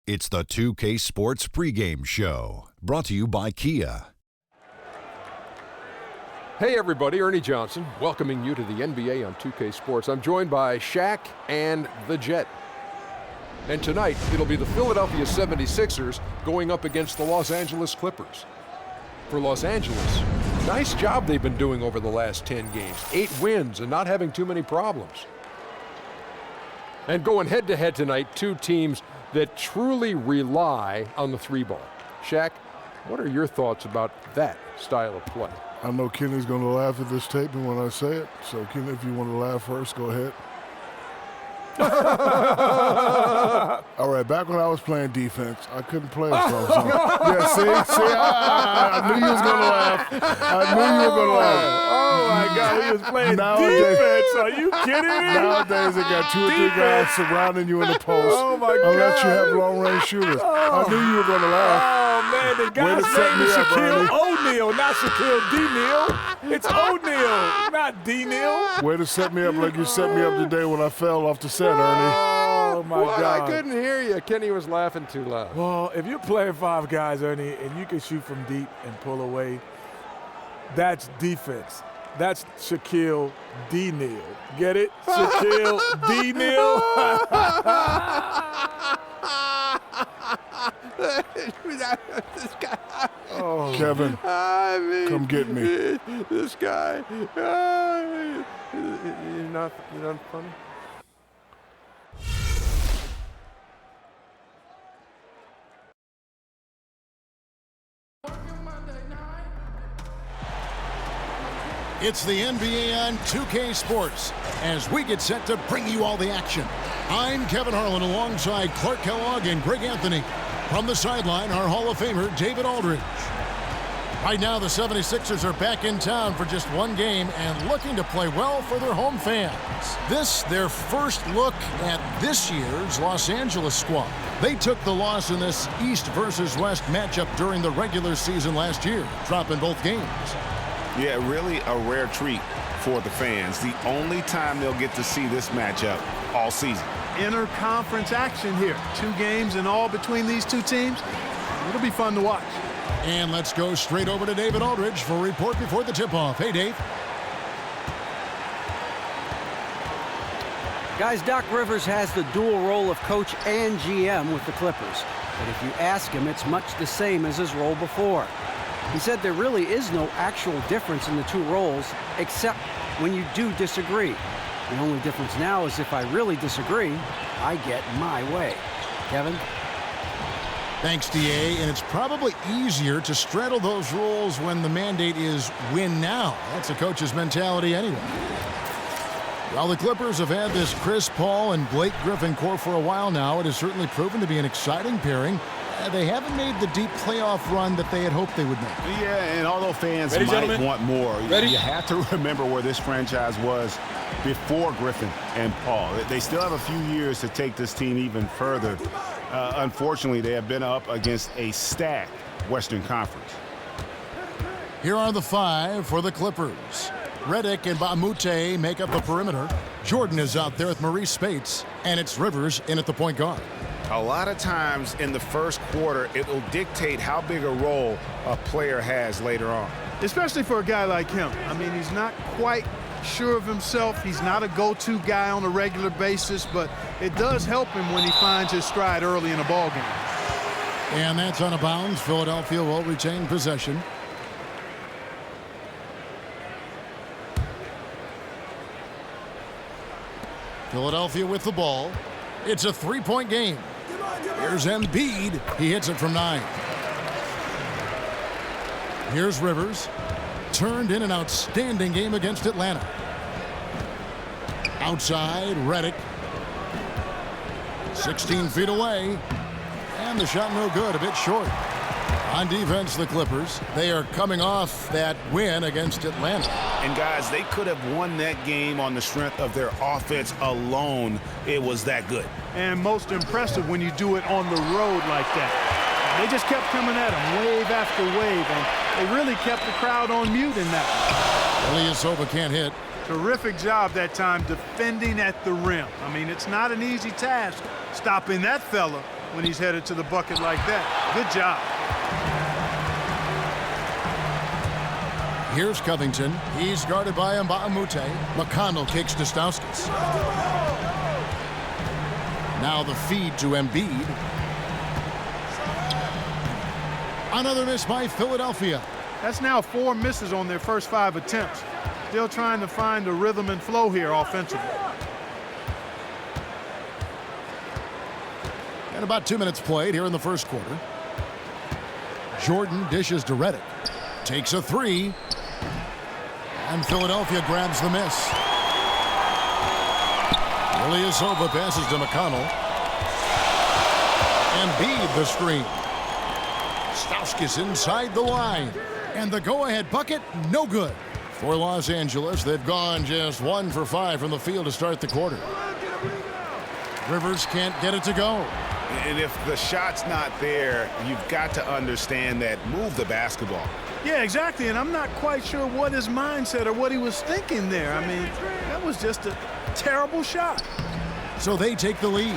It's the 2K Sports pregame show, brought to you by Kia. Hey everybody, Ernie Johnson, welcoming you to the NBA on 2K Sports. I'm joined by Shaq and the Jet. And tonight, it'll be the Philadelphia 76ers going up against the Los Angeles Clippers. For Los Angeles, nice job they've been doing over the last 10 games. 8 wins and not having too many problems. And going head-to-head tonight, two teams that truly rely on the three ball. Shaq, what are your thoughts about that style of play? I know Kenny's going to laugh at this tape when I say it. So, Kenny, if you want to laugh first, go ahead. All right, back when I was playing defense, I couldn't play a strong zone. Yeah, see, I knew you was going to laugh. I knew you were going to laugh. Oh, my God, he was playing defense. Are you kidding me? Nowadays, they got 2 or 3 guys surrounding you in the post. Oh, my God. Unless you have long-range shooters. I knew you were going to laugh. Oh, man, the guy's name is Shaquille O'Neal, not Shaquille D-Neal. It's O'Neal, not D-Neal. Way to set me up like you set me up today when I fell off the set, Ernie. Oh, my God. I couldn't hear you. Kenny was laughing too loud. Well, if you're playing 5 guys, Ernie, and you can shoot from deep and pull away, that's defense. That's Shaquille D-Neal. Get it? Shaquille D-Neal? This guy. Oh, Kevin, come get me. This guy. You're not funny? It's the NBA on 2K Sports as we get set to bring you all the action. I'm Kevin Harlan alongside Clark Kellogg and Greg Anthony. From the sideline, our Hall of Famer, David Aldridge. Right now, the 76ers are back in town for just one game and looking to play well for their home fans. This, their first look at this year's Los Angeles squad. They took the loss in this East versus West matchup during the regular season last year, dropping both games. Yeah, really a rare treat for the fans. The only time they'll get to see this matchup all season. Inter-conference action here. 2 games in all between these two teams. It'll be fun to watch. And let's go straight over to David Aldridge for a report before the tip-off. Hey, Dave. Guys, Doc Rivers has the dual role of coach and GM with the Clippers. But if you ask him, it's much the same as his role before. He said there really is no actual difference in the 2 roles, except when you do disagree. The only difference now is if I really disagree, I get my way. Kevin? Thanks, DA. And it's probably easier to straddle those roles when the mandate is win now. That's a coach's mentality anyway. While the Clippers have had this Chris Paul and Blake Griffin core for a while now, it has certainly proven to be an exciting pairing. They haven't made the deep playoff run that they had hoped they would make. Yeah, and although fans might want more, you have to remember where this franchise was before Griffin and Paul. They still have a few years to take this team even further. Unfortunately, they have been up against a stacked Western Conference. Here are the 5 for the Clippers. Redick and Bamute make up the perimeter. Jordan is out there with Maurice Spates, and it's Rivers in at the point guard. A lot of times in the first quarter, it will dictate how big a role a player has later on. Especially for a guy like him. I mean, he's not quite sure of himself. He's not a go-to guy on a regular basis, but it does help him when he finds his stride early in a ball game. And that's out of bounds. Philadelphia will retain possession. Philadelphia with the ball. It's a 3-point game. Here's Embiid. He hits it from 9. Here's Rivers. Turned in an outstanding game against Atlanta. Outside, Redick. 16 feet away. And the shot no good, a bit short. On defense, the Clippers, they are coming off that win against Atlanta. And guys, they could have won that game on the strength of their offense alone. It was that good. And most impressive when you do it on the road like that. They just kept coming at him wave after wave, and they really kept the crowd on mute in that one. Ilyasova can't hit. Terrific job that time defending at the rim. I mean, it's not an easy task stopping that fella when he's headed to the bucket like that. Good job. Here's Covington. He's guarded by Mbamute. McConnell kicks to Stauskas. Now the feed to Embiid. Another miss by Philadelphia. That's now 4 misses on their first 5 attempts. Still trying to find the rhythm and flow here offensively. And about 2 minutes played here in the first quarter. Jordan dishes to Redick. Takes a 3. And Philadelphia grabs the miss. Ilyasova passes to McConnell. Embiid the screen. Stauskas inside the line. And the go-ahead bucket, no good. For Los Angeles, they've gone just 1 for 5 from the field to start the quarter. Rivers can't get it to go. And if the shot's not there, you've got to understand that. Move the basketball. Yeah, exactly, and I'm not quite sure what his mindset or what he was thinking there. I mean, that was just a terrible shot. So they take the lead.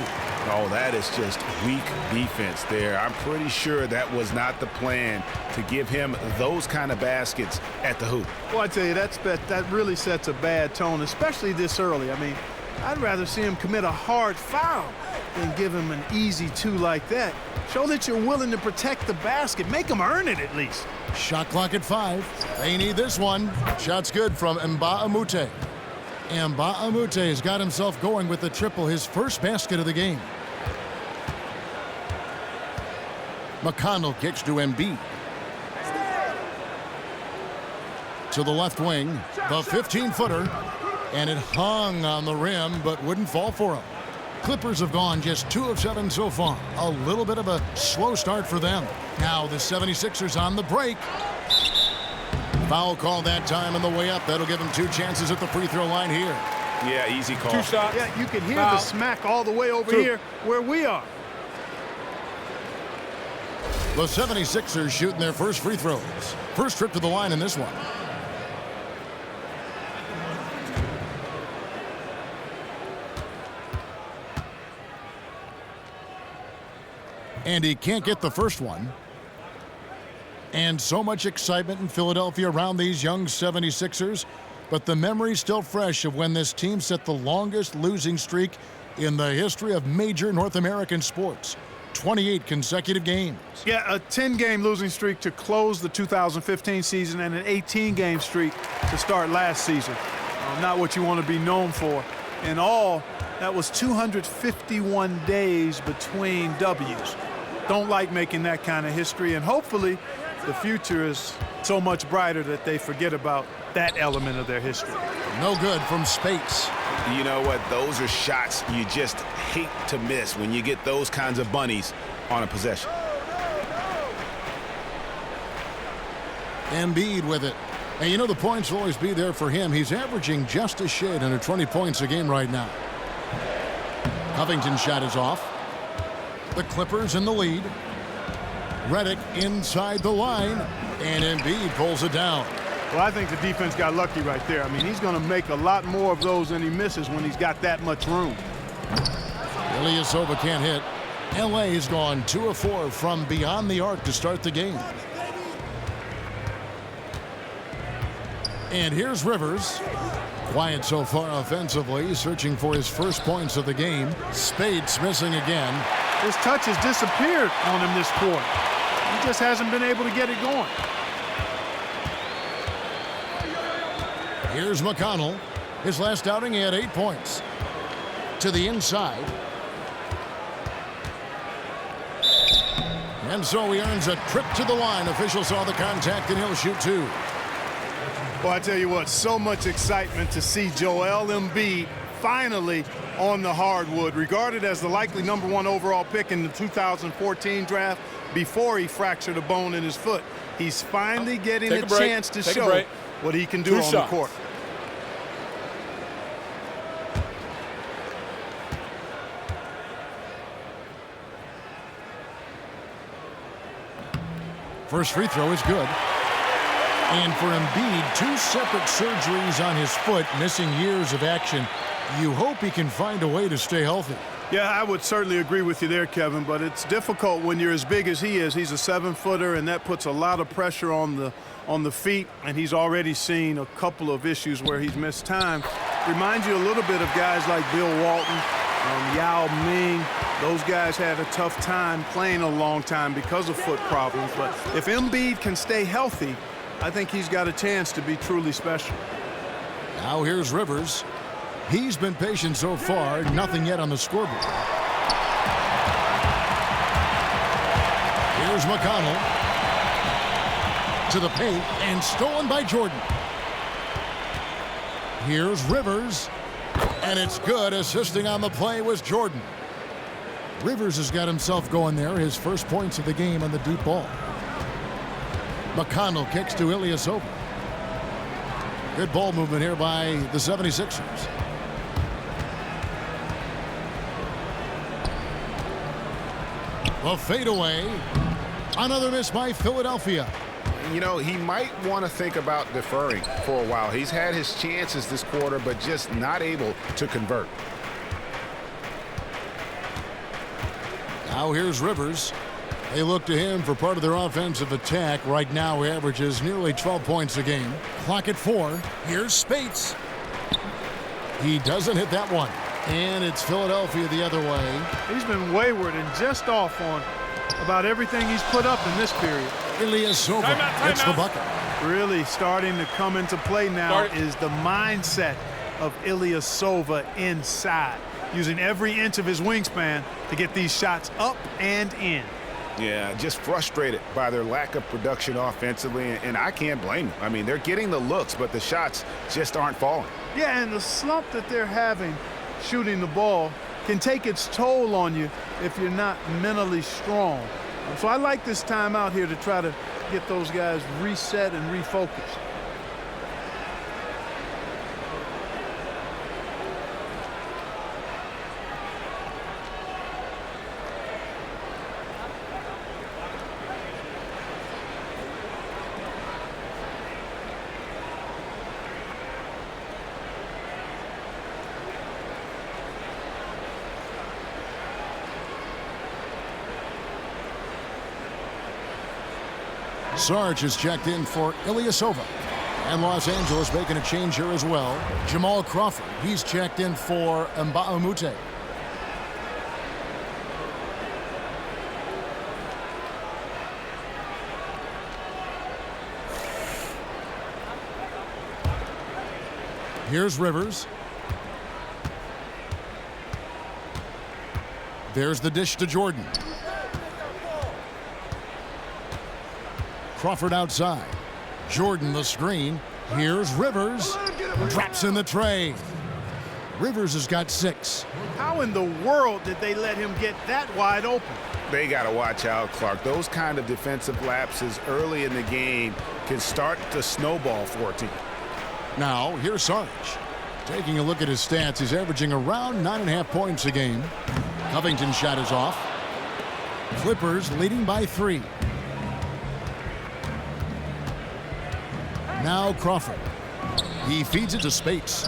Oh, that is just weak defense there. I'm pretty sure that was not the plan to give him those kind of baskets at the hoop. Well, I tell you, that really sets a bad tone, especially this early. I mean, I'd rather see him commit a hard foul than give him an easy 2 like that. Show that you're willing to protect the basket. Make him earn it at least. Shot clock at 5. They need this one. Shot's good from Mbamute. Mbamute has got himself going with the triple, his first basket of the game. McConnell kicks to Embiid. To the left wing, the 15-footer. And it hung on the rim, but wouldn't fall for him. Clippers have gone just 2 of 7 so far. A little bit of a slow start for them. Now the 76ers on the break. Foul call that time on the way up. That'll give them 2 chances at the free throw line here. Yeah, easy call. 2 shots. Yeah, you can hear Foul. the smack all the way over 2. here where we are. The 76ers shooting their first free throws. First trip to the line in this one. And he can't get the first one. And so much excitement in Philadelphia around these young 76ers. But the memory's still fresh of when this team set the longest losing streak in the history of major North American sports. 28 consecutive games. Yeah, a 10-game losing streak to close the 2015 season and an 18-game streak to start last season. Not what you want to be known for. In all, that was 251 days between W's. Don't like making that kind of history, and hopefully the future is so much brighter that they forget about that element of their history. No good from Spates. You know what? Those are shots you just hate to miss when you get those kinds of bunnies on a possession. Embiid with it. And you know the points will always be there for him. He's averaging just a shade under 20 points a game right now. Covington's shot is off. The Clippers in the lead. Redick inside the line. And Embiid pulls it down. Well, I think the defense got lucky right there. I mean, he's going to make a lot more of those than he misses when he's got that much room. Ilyasova can't hit. LA's gone 2 of 4 from beyond the arc to start the game. And here's Rivers. Quiet so far offensively, searching for his first points of the game. Spates missing again. His touch has disappeared on him this quarter. He just hasn't been able to get it going. Here's McConnell. His last outing, he had 8 points. To the inside. And so he earns a trip to the line. Officials saw the contact, and he'll shoot 2. Well, I tell you what, so much excitement to see Joel Embiid finally on the hardwood, regarded as the likely #1 overall pick in the 2014 draft before he fractured a bone in his foot. He's finally getting a chance to show what he can do on the court. First free throw is good. And for Embiid, 2 separate surgeries on his foot, missing years of action. You hope he can find a way to stay healthy. Yeah, I would certainly agree with you there, Kevin, but it's difficult when you're as big as he is. He's a 7-footer, and that puts a lot of pressure on the feet, and he's already seen a couple of issues where he's missed time. Reminds you a little bit of guys like Bill Walton, Yao Ming. Those guys had a tough time playing a long time because of foot problems, but if Embiid can stay healthy, I think he's got a chance to be truly special. Now here's Rivers. He's been patient so far, nothing yet on the scoreboard. Here's McConnell to the paint and stolen by Jordan. Here's Rivers, and it's good. Assisting on the play was Jordan. Rivers has got himself going there, his first points of the game on the deep ball. McConnell kicks to Ilyasova. Good ball movement here by the 76ers. A fadeaway. Another miss by Philadelphia. You know, he might want to think about deferring for a while. He's had his chances this quarter, but just not able to convert. Now here's Rivers. They look to him for part of their offensive attack. Right now he averages nearly 12 points a game. Clock at 4. Here's Spates. He doesn't hit that one. And it's Philadelphia the other way. He's been wayward and just off on about everything he's put up in this period. Ilyasova hits the bucket. Really starting to come into play now is the mindset of Ilyasova inside, using every inch of his wingspan to get these shots up and in. Yeah, just frustrated by their lack of production offensively, and I can't blame them. I mean, they're getting the looks, but the shots just aren't falling. Yeah, and the slump that they're having shooting the ball can take its toll on you if you're not mentally strong. So I like this time out here to try to get those guys reset and refocused. Sarge is checked in for Ilyasova. And Los Angeles making a change here as well. Jamal Crawford, he's checked in for Mba'amute. Here's Rivers. There's the dish to Jordan. Crawford outside. Jordan the screen. Here's Rivers. Drops in the tray. Rivers has got 6. How in the world did they let him get that wide open? They got to watch out, Clark. Those kind of defensive lapses early in the game can start to snowball for a team. Now, here's Sarge. Taking a look at his stats, he's averaging around 9.5 points a game. Covington's shot is off. Clippers leading by 3. Now Crawford. He feeds it to Spates.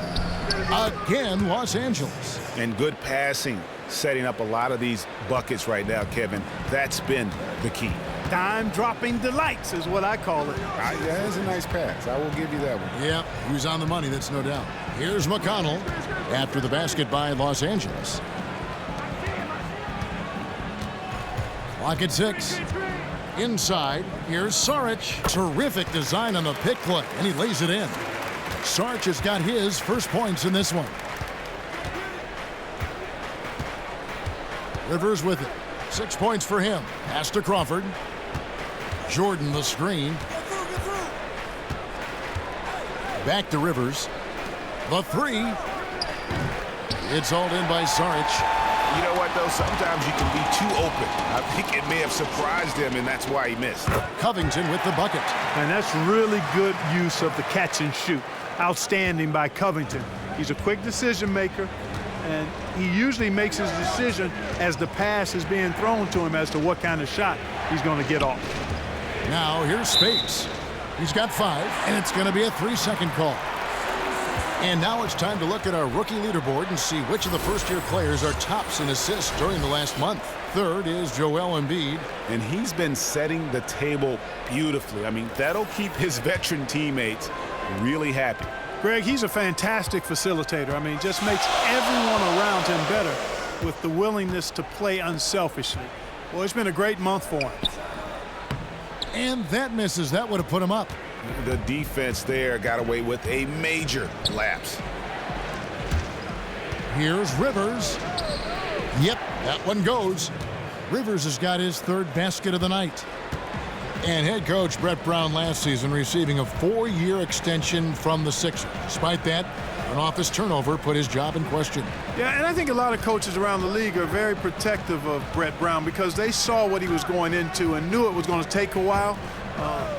Again, Los Angeles. And good passing, setting up a lot of these buckets right now, Kevin. That's been the key. Dime-dropping delights is what I call it. That's a nice pass. I will give you that one. Yeah, he was on the money, that's no doubt. Here's McConnell after the basket by Los Angeles. Clock at 6. Inside, here's Saric. Terrific design on the pick play, and he lays it in. Saric has got his first points in this one. Rivers with it. 6 points for him. Pass to Crawford. Jordan the screen. Back to Rivers. The 3. It's hauled in by Saric. You know what, though? Sometimes you can be too open. I think it may have surprised him, and that's why he missed. Covington with the bucket. And that's really good use of the catch and shoot. Outstanding by Covington. He's a quick decision maker, and he usually makes his decision as the pass is being thrown to him as to what kind of shot he's going to get off. Now here's Spates. He's got 5, and it's going to be a 3-second call. And now it's time to look at our rookie leaderboard and see which of the first-year players are tops in assists during the last month. Third is Joel Embiid. And he's been setting the table beautifully. I mean, that'll keep his veteran teammates really happy. Greg, he's a fantastic facilitator. I mean, just makes everyone around him better with the willingness to play unselfishly. Well, it's been a great month for him. And that misses. That would have put him up. The defense there got away with a major lapse. Here's Rivers. Yep, that one goes. Rivers has got his third basket of the night. And head coach Brett Brown last season receiving a 4-year extension from the Sixers. Despite that, an office turnover put his job in question. Yeah, and I think a lot of coaches around the league are very protective of Brett Brown because they saw what he was going into and knew it was going to take a while.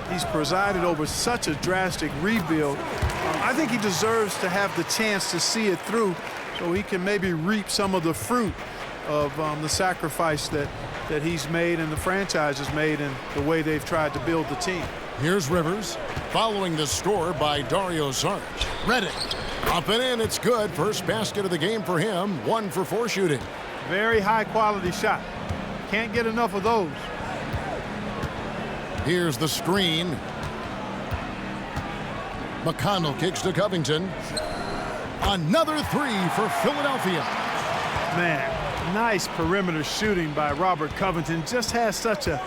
He's presided over such a drastic rebuild. I think he deserves to have the chance to see it through so he can maybe reap some of the fruit of the sacrifice that he's made and the franchise has made and the way they've tried to build the team. Here's Rivers following the score by Dario Saric. Redick up and in. It's good. First basket of the game for him. 1 for 4 shooting. Very high quality shot. Can't get enough of those. Here's the screen. McConnell kicks to Covington. Another 3 for Philadelphia. Man, nice perimeter shooting by Robert Covington. Just has such a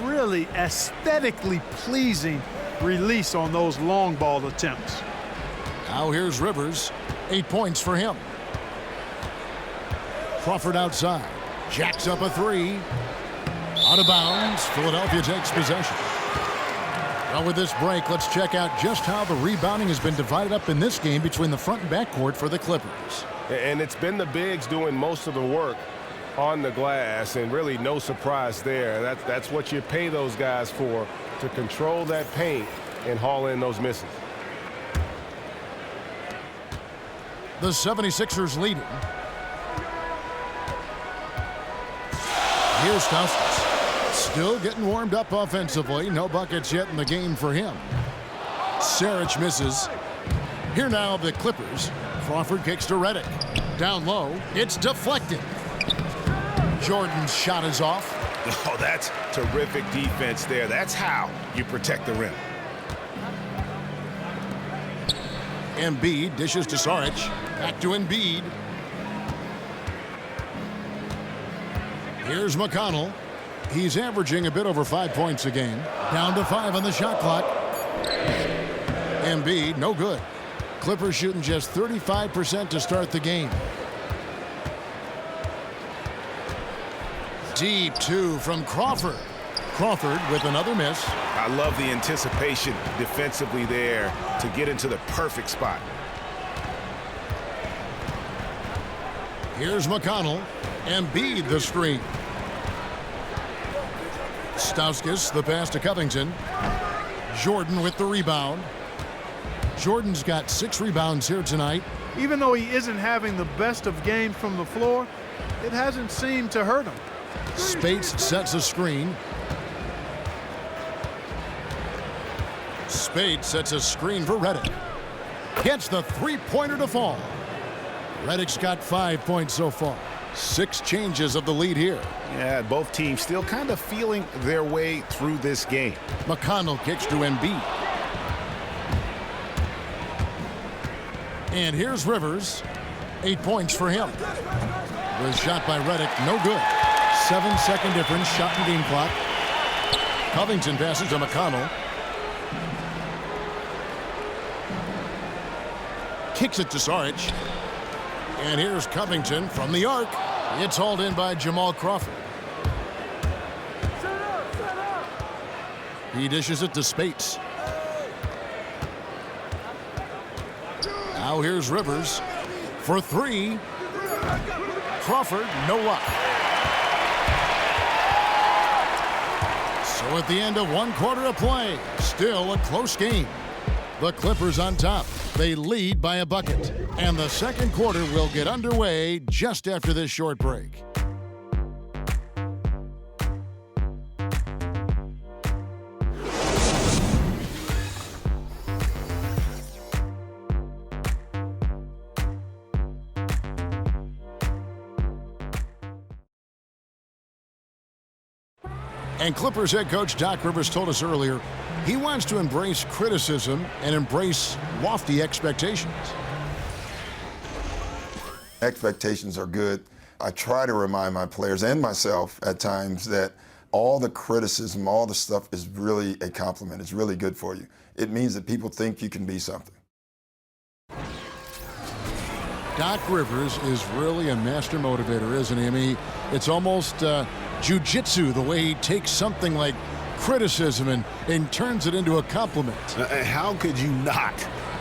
really aesthetically pleasing release on those long ball attempts. Now here's Rivers. 8 points for him. Crawford outside. Jacks up a 3. Out of bounds. Philadelphia takes possession. Well, with this break, let's check out just how the rebounding has been divided up in this game between the front and back court for the Clippers. And it's been the bigs doing most of the work on the glass, and really no surprise there. That's what you pay those guys for, to control that paint and haul in those misses. The 76ers leading. Here's Stauskas. Still getting warmed up offensively. No buckets yet in the game for him. Saric misses. Here now the Clippers. Crawford kicks to Redick. Down low. It's deflected. Jordan's shot is off. Oh, that's terrific defense there. That's how you protect the rim. Embiid dishes to Saric. Back to Embiid. Here's McConnell. He's averaging a bit over 5 points a game. Down to 5 on the shot clock. Embiid, no good. Clippers shooting just 35% to start the game. Deep 2 from Crawford. Crawford with another miss. I love the anticipation defensively there to get into the perfect spot. Here's McConnell. Embiid the screen. Stauskas the pass to Covington. Jordan with the rebound. Jordan's got 6 rebounds here tonight. Even though he isn't having the best of games from the floor, it hasn't seemed to hurt him. Spates sets a screen. Spates sets a screen for Redick. Gets the 3-pointer to fall. Redick's got 5 points so far. 6 changes of the lead here. Yeah, both teams still kind of feeling their way through this game. McConnell kicks to Embiid. And here's Rivers. 8 points for him. The shot by Redick, no good. 7-second difference, shot and game clock. Covington passes to McConnell. Kicks it to Saric. And here's Covington from the arc. It's hauled in by Jamal Crawford. He dishes it to Spates. Now here's Rivers for 3. Crawford, no luck. So at the end of 1 quarter of play, still a close game. The Clippers on top. They lead by a bucket. And the second quarter will get underway just after this short break. And Clippers head coach Doc Rivers told us earlier he wants to embrace criticism and embrace lofty expectations. Expectations are good. I try to remind my players and myself at times that all the criticism, all the stuff is really a compliment. It's really good for you. It means that people think you can be something. Doc Rivers is really a master motivator, isn't he? I mean, it's almost jiu-jitsu, the way he takes something like criticism and turns it into a compliment. How could you not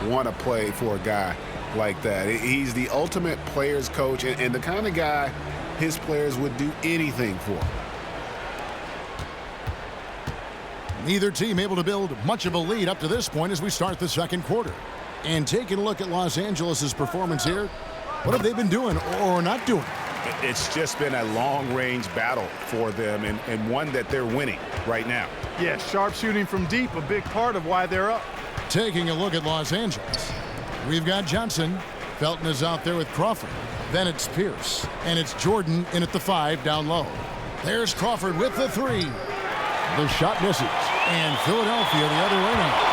want to play for a guy like that? He's the ultimate players coach and the kind of guy his players would do anything for. Neither team able to build much of a lead up to this point as we start the second quarter. And taking a look at Los Angeles' performance here, what have they been doing or not doing? It's just been a long-range battle for them and one that they're winning right now. Yeah, sharp shooting from deep, a big part of why they're up. Taking a look at Los Angeles, we've got Johnson. Felton is out there with Crawford. Then it's Pierce. And it's Jordan in at the 5 down low. There's Crawford with the 3. The shot misses. And Philadelphia the other way now.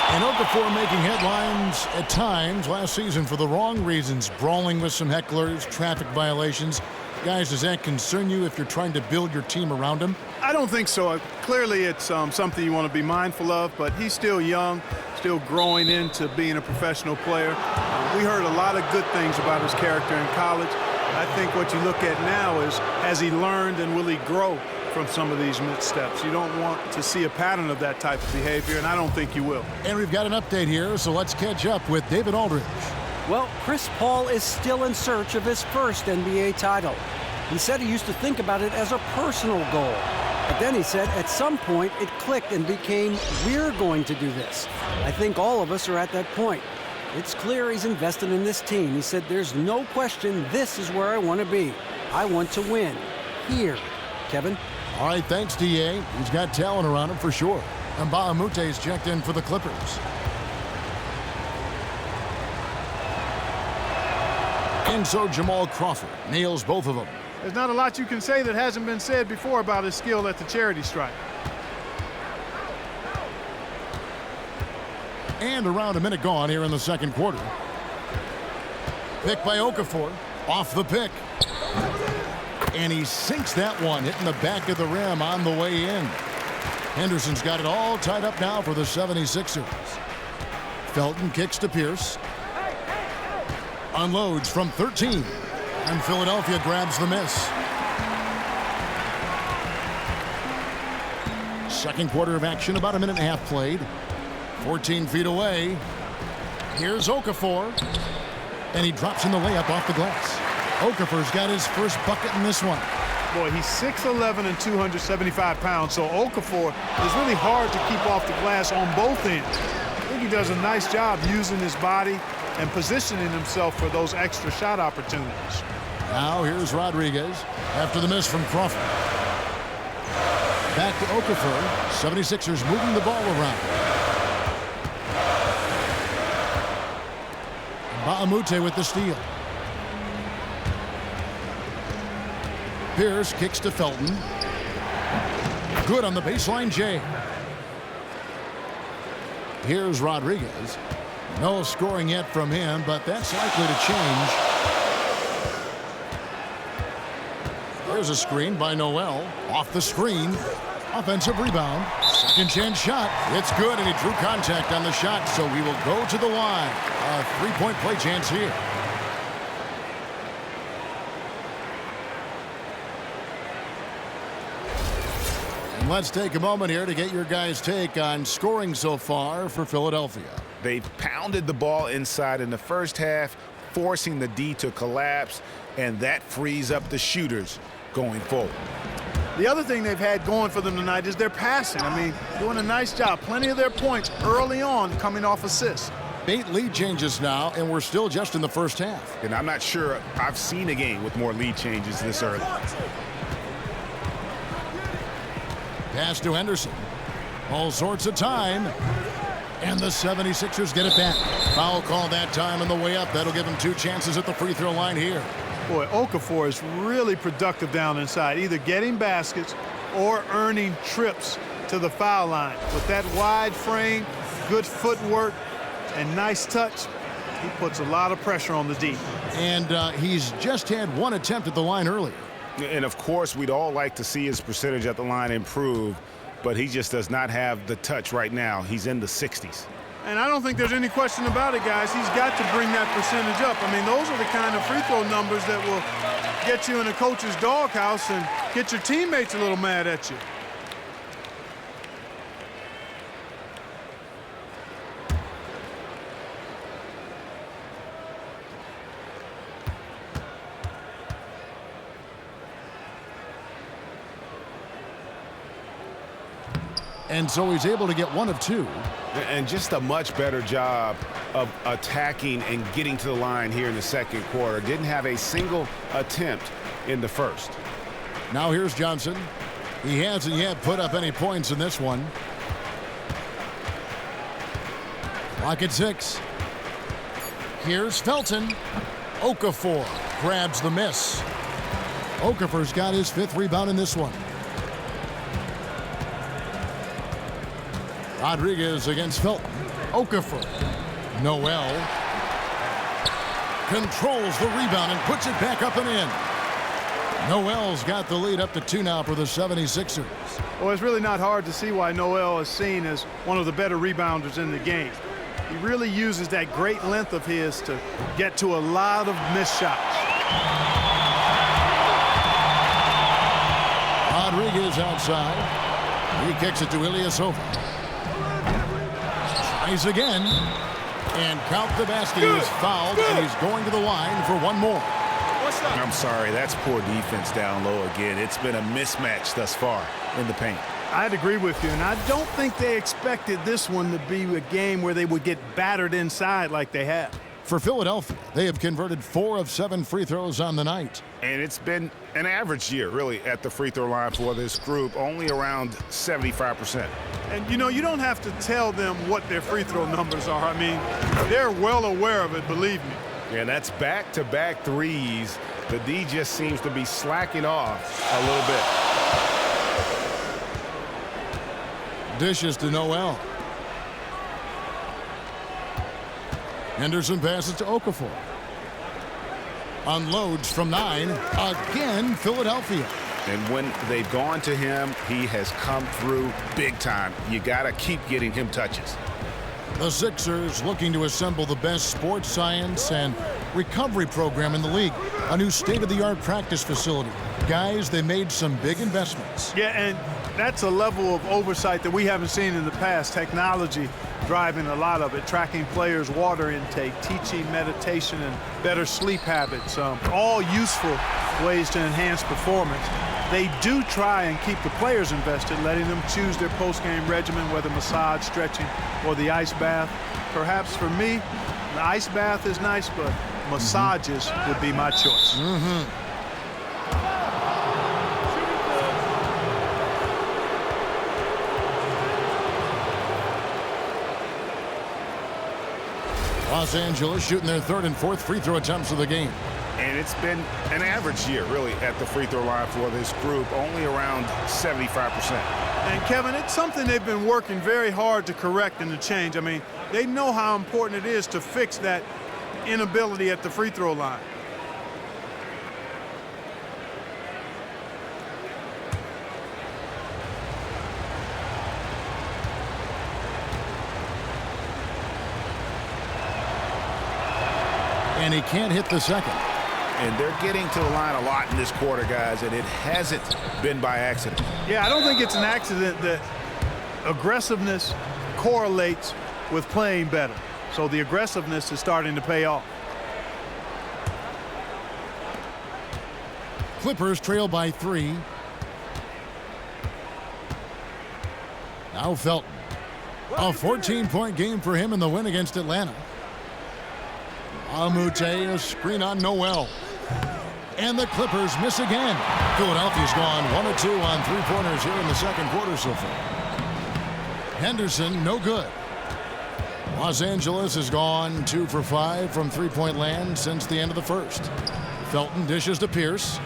And Okafor making headlines at times last season for the wrong reasons. Brawling with some hecklers, traffic violations. Guys, does that concern you if you're trying to build your team around him? I don't think so. Clearly it's something you want to be mindful of, but he's still young, still growing into being a professional player. We heard a lot of good things about his character in college. I think what you look at now is, has he learned and will he grow from some of these missteps? You don't want to see a pattern of that type of behavior, and I don't think you will. And we've got an update here, so let's catch up with David Aldridge. Well, Chris Paul is still in search of his first NBA title. He said he used to think about it as a personal goal. But then he said at some point it clicked and became, we're going to do this. I think all of us are at that point. It's clear he's invested in this team. He said, there's no question this is where I want to be. I want to win. Here. Kevin? All right, thanks, D.A. He's got talent around him for sure. And Bahamute's checked in for the Clippers. And so Jamal Crawford nails both of them. There's not a lot you can say that hasn't been said before about his skill at the charity stripe. And around a minute gone here in the second quarter. Pick by Okafor. Off the pick. And he sinks that one, hitting the back of the rim on the way in. Henderson's got it all tied up now for the 76ers. Felton kicks to Pierce. Unloads from 13. And Philadelphia grabs the miss. Second quarter of action, about a minute and a half played. 14 feet away. Here's Okafor. And he drops in the layup off the glass. Okafor's got his first bucket in this one. Boy, he's 6'11" and 275 pounds, so Okafor is really hard to keep off the glass on both ends. I think he does a nice job using his body and positioning himself for those extra shot opportunities. Now here's Rodriguez after the miss from Crawford. Back to Okafor. 76ers moving the ball around. Bahamute with the steal. Pierce kicks to Felton. Good on the baseline, Jay. Here's Rodriguez. No scoring yet from him, but that's likely to change. There's a screen by Noel. Off the screen. Offensive rebound. Second chance shot. It's good, and he drew contact on the shot, so we will go to the line. A three-point play chance here. And let's take a moment here to get your guys' take on scoring so far for Philadelphia. They've pounded the ball inside in the first half, forcing the D to collapse, and that frees up the shooters going forward. The other thing they've had going for them tonight is their passing. I mean, doing a nice job. Plenty of their points early on coming off assists. 8 lead changes now, and we're still just in the first half. And I'm not sure I've seen a game with more lead changes this early. Pass to Henderson. All sorts of time. And the 76ers get it back. Foul call that time on the way up. That'll give them 2 chances at the free throw line here. Boy, Okafor is really productive down inside, either getting baskets or earning trips to the foul line. With that wide frame, good footwork, and nice touch, he puts a lot of pressure on the D. And he's just had one attempt at the line earlier. And, of course, we'd all like to see his percentage at the line improve, but he just does not have the touch right now. He's in the 60s. And I don't think there's any question about it, guys. He's got to bring that percentage up. I mean, those are the kind of free throw numbers that will get you in a coach's doghouse and get your teammates a little mad at you. And so he's able to get 1 of 2. And just a much better job of attacking and getting to the line here in the second quarter. Didn't have a single attempt in the first. Now here's Johnson. He hasn't yet put up any points in this one. Clock at 6. Here's Felton. Okafor grabs the miss. Okafor's got his 5th rebound in this one. Rodriguez against Felton. Okafor. Noel controls the rebound and puts it back up and in. Noel's got the lead up to 2 now for the 76ers. Well, it's really not hard to see why Noel is seen as one of the better rebounders in the game. He really uses that great length of his to get to a lot of missed shots. Rodriguez outside. He kicks it to Ilyasova. Tries again. And count the basket. He is fouled, and he's going to the line for 1 more. I'm sorry, that's poor defense down low again. It's been a mismatch thus far in the paint. I'd agree with you, and I don't think they expected this one to be a game where they would get battered inside like they have. For Philadelphia, they have converted 4 of 7 free throws on the night. And it's been an average year, really, at the free throw line for this group, only around 75%. And, you know, you don't have to tell them what their free throw numbers are. I mean, they're well aware of it, believe me. And that's back-to-back threes. The D just seems to be slacking off a little bit. Dishes to Noel. Henderson passes to Okafor. Unloads from 9. Again, Philadelphia. And when they've gone to him, he has come through big time. You got to keep getting him touches. The Sixers looking to assemble the best sports science and recovery program in the league. A new state-of-the-art practice facility. Guys, they made some big investments. Yeah, and that's a level of oversight that we haven't seen in the past. Technology driving a lot of it, tracking players' water intake, teaching meditation and better sleep habits, all useful ways to enhance performance. They do try and keep the players invested, letting them choose their post-game regimen, whether massage, stretching, or the ice bath. Perhaps for me, the ice bath is nice, but massages would be my choice. Los Angeles shooting their 3rd and 4th free throw attempts of the game. And it's been an average year, really, at the free throw line for this group, only around 75%. And, Kevin, it's something they've been working very hard to correct and to change. I mean, they know how important it is to fix that inability at the free throw line. And he can't hit the second. And they're getting to the line a lot in this quarter, guys, and it hasn't been by accident. Yeah, I don't think it's an accident that aggressiveness correlates with playing better. So the aggressiveness is starting to pay off. Clippers trail by 3. Now Felton. A 14-point game for him in the win against Atlanta. Amute, a screen on Noel. And the Clippers miss again. Philadelphia's gone 1 of 2 on 3-pointers here in the second quarter so far. Henderson, no good. Los Angeles has gone 2 for 5 from 3-point land since the end of the first. Felton dishes to Pierce.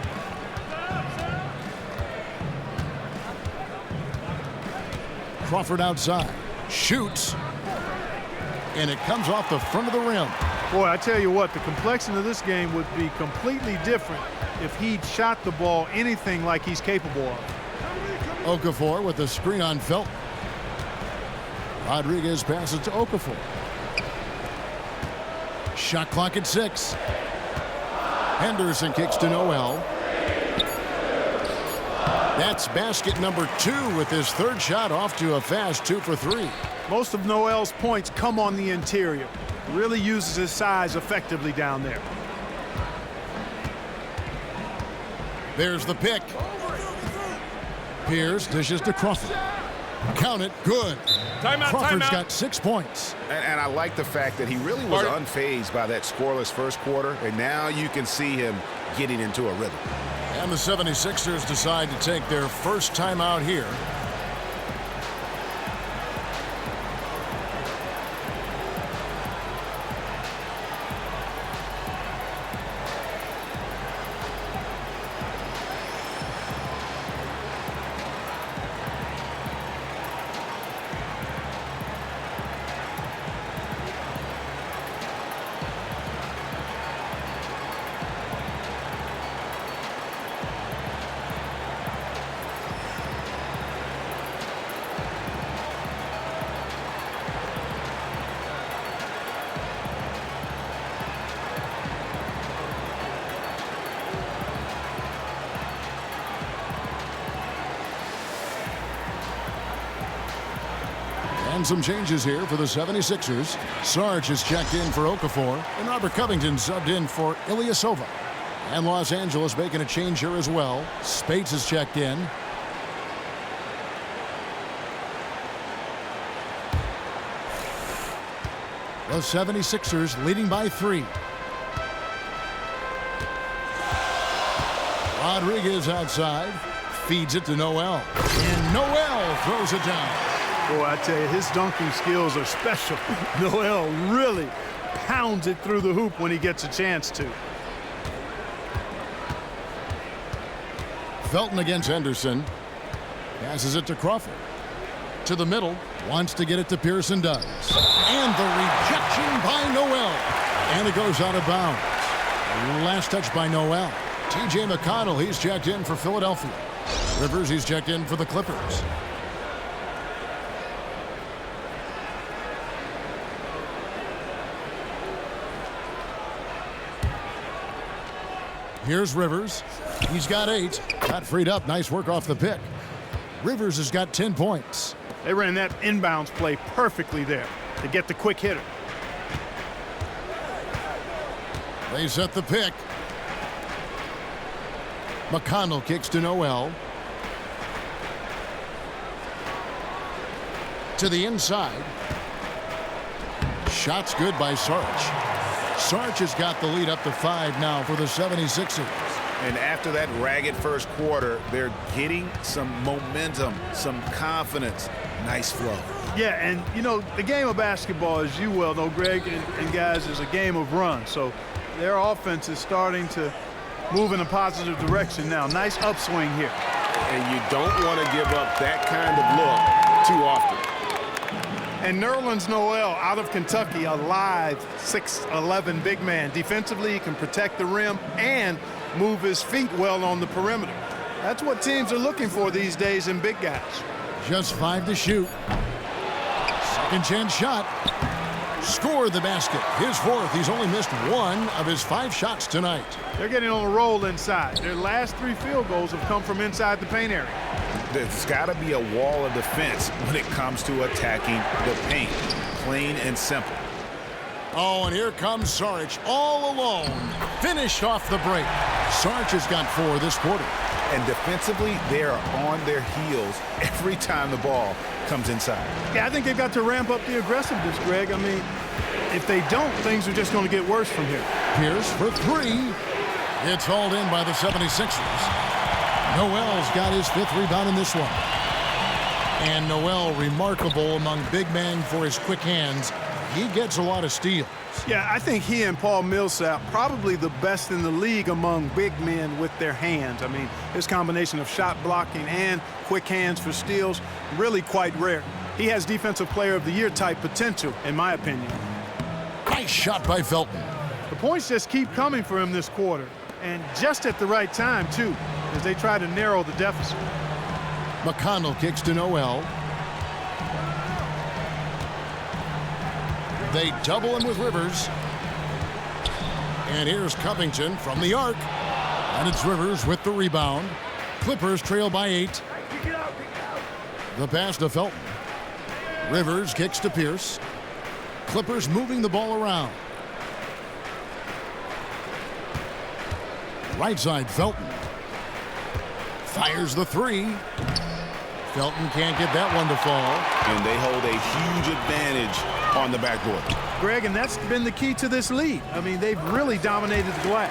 Crawford outside. Shoots. And it comes off the front of the rim. Boy, I tell you what, the complexion of this game would be completely different if he'd shot the ball anything like he's capable of. Okafor with the screen on Felton. Rodriguez passes to Okafor. Shot clock at 6. Henderson kicks to Noel. That's basket number 2 with his third shot off to a fast 2 for 3. Most of Noel's points come on the interior. Really uses his size effectively down there. There's the pick. Pierce dishes to Crawford. Count it. Good. Crawford's got 6 points. And I like the fact that he really was unfazed by that scoreless first quarter, and now you can see him getting into a rhythm. And the 76ers decide to take their first timeout here. And some changes here for the 76ers. Sarge is checked in for Okafor, and Robert Covington subbed in for Ilyasova. And Los Angeles making a change here as well. Spates is checked in. The 76ers leading by 3. Rodriguez outside. Feeds it to Noel. And Noel throws it down. Boy, I tell you, his dunking skills are special. Noel really pounds it through the hoop when he gets a chance to. Felton against Henderson. Passes it to Crawford. To the middle. Wants to get it to Pearson, does. And the rejection by Noel. And it goes out of bounds. Last touch by Noel. T.J. McConnell, he's checked in for Philadelphia. Rivers, he's checked in for the Clippers. Here's Rivers. He's got 8. Got freed up. Nice work off the pick. Rivers has got 10 points. They ran that inbounds play perfectly there to get the quick hitter. They set the pick. McConnell kicks to Noel. To the inside. Shot's good by Sarge. Sarge has got the lead up to 5 now for the 76ers. And after that ragged first quarter, they're getting some momentum, some confidence. Nice flow. Yeah, and, you know, the game of basketball, as you well know, Greg and guys, is a game of runs. So their offense is starting to move in a positive direction now. Nice upswing here. And you don't want to give up that kind of look too often. And Nerlens Noel out of Kentucky, a live 6'11" big man. Defensively, he can protect the rim and move his feet well on the perimeter. That's what teams are looking for these days in big guys. Just 5 to shoot. Second chance shot. Score the basket. His 4th. He's only missed 1 of his 5 shots tonight. They're getting on a roll inside. Their last 3 field goals have come from inside the paint area. There's got to be a wall of defense when it comes to attacking the paint. Plain and simple. Oh, and here comes Sarge all alone. Finished off the break. Sarge has got 4 this quarter. And defensively, they are on their heels every time the ball comes inside. Yeah, I think they've got to ramp up the aggressiveness, Greg. I mean, if they don't, things are just going to get worse from here. Pierce for 3. It's hauled in by the 76ers. Noel's got his 5th rebound in this one. And Noel, remarkable among big men for his quick hands. He gets a lot of steals. Yeah, I think he and Paul Millsap probably the best in the league among big men with their hands. I mean, his combination of shot blocking and quick hands for steals, really quite rare. He has Defensive Player of the Year type potential, in my opinion. Nice shot by Felton. The points just keep coming for him this quarter, and just at the right time, too, as they try to narrow the deficit. McConnell kicks to Noel. They double him with Rivers. And here's Covington from the arc. And it's Rivers with the rebound. Clippers trail by 8. The pass to Felton. Rivers kicks to Pierce. Clippers moving the ball around. Right side, Felton. Fires the 3. Felton can't get that one to fall. And they hold a huge advantage on the backboard. Greg, and that's been the key to this lead. I mean, they've really dominated the glass.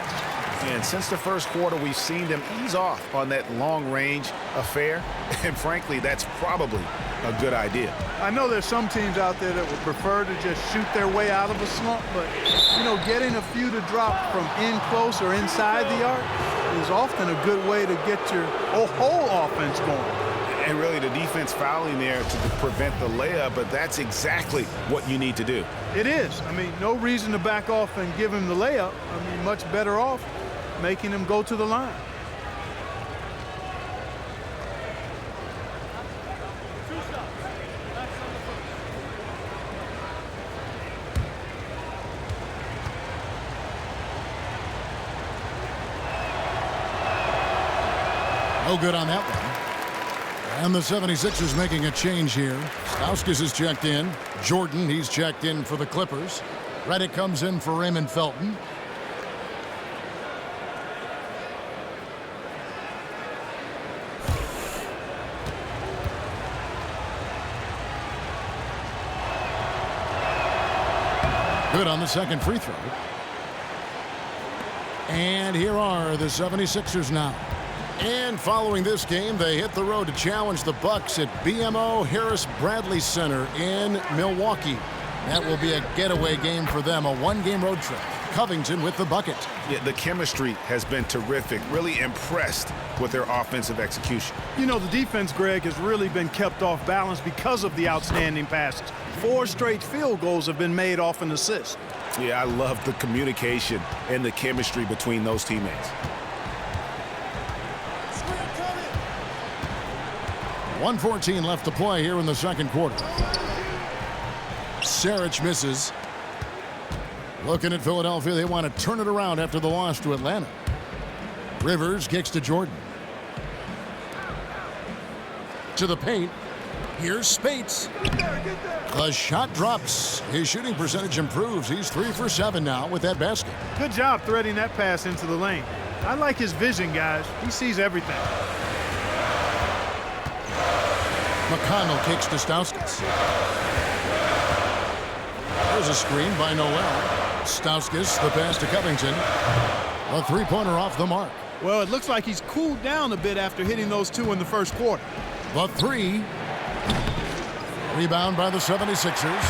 And since the first quarter, we've seen them ease off on that long-range affair. And frankly, that's probably a good idea. I know there's some teams out there that would prefer to just shoot their way out of a slump, but, you know, getting a few to drop from in close or inside the arc is often a good way to get your whole offense going. And really the defense fouling there to prevent the layup, but that's exactly what you need to do. It is. I mean, no reason to back off and give him the layup. I mean, much better off making him go to the line. No good on that one. And the 76ers making a change here. Stauskas is checked in. Jordan, he's checked in for the Clippers. Redick comes in for Raymond Felton. Good on the second free throw. And here are the 76ers now. And following this game, they hit the road to challenge the Bucks at BMO Harris Bradley Center in Milwaukee. That will be a getaway game for them, a one-game road trip. Covington with the bucket. Yeah, the chemistry has been terrific. Really impressed with their offensive execution. You know, the defense, Greg, has really been kept off balance because of the outstanding passes. 4 straight field goals have been made off an assist. Yeah, I love the communication and the chemistry between those teammates. 1:14 left to play here in the second quarter. Saric misses. Looking at Philadelphia, they want to turn it around after the loss to Atlanta. Rivers kicks to Jordan. To the paint. Here's Spates. The shot drops. His shooting percentage improves. He's 3 for 7 now with that basket. Good job threading that pass into the lane. I like his vision, guys. He sees everything. McConnell kicks to Stauskas. There's a screen by Noel. Stauskas, the pass to Covington. A three-pointer off the mark. Well, it looks like he's cooled down a bit after hitting those 2 in the first quarter. The 3. Rebound by the 76ers.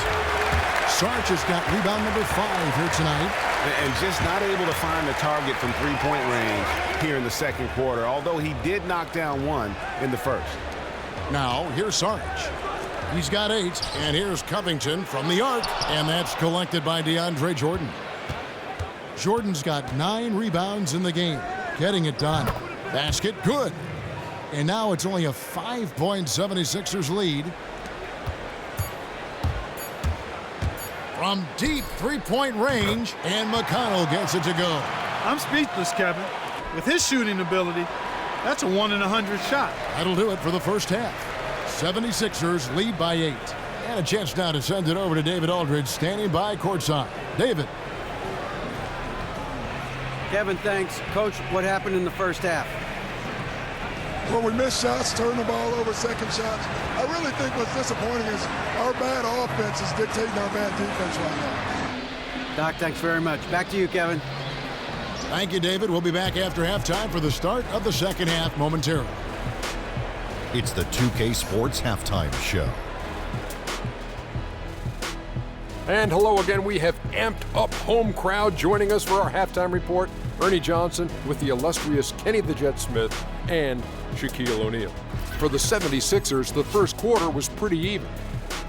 Sarge has got rebound number 5 here tonight. And just not able to find the target from three-point range here in the second quarter, although he did knock down 1 in the first. Now, here's Sarge. He's got 8, and here's Covington from the arc, and that's collected by DeAndre Jordan. Jordan's got 9 rebounds in the game, getting it done. Basket, good. And now it's only a 5-point 76ers lead. From deep three-point range, and McConnell gets it to go. I'm speechless, Kevin. With his shooting ability, that's a 1 in 100 shot. That'll do it for the first half. 76ers lead by 8. And a chance now to send it over to David Aldridge, standing by courtside. David. Kevin, thanks. Coach, what happened in the first half? Well, we missed shots, turned the ball over, second shots. I really think what's disappointing is our bad offense is dictating our bad defense right now. Doc, thanks very much. Back to you, Kevin. Thank you, David. We'll be back after halftime for the start of the second half momentarily. It's the 2K Sports Halftime Show. And hello again. We have amped up home crowd joining us for our halftime report. Ernie Johnson with the illustrious Kenny the Jet Smith and Shaquille O'Neal. For the 76ers, the first quarter was pretty even.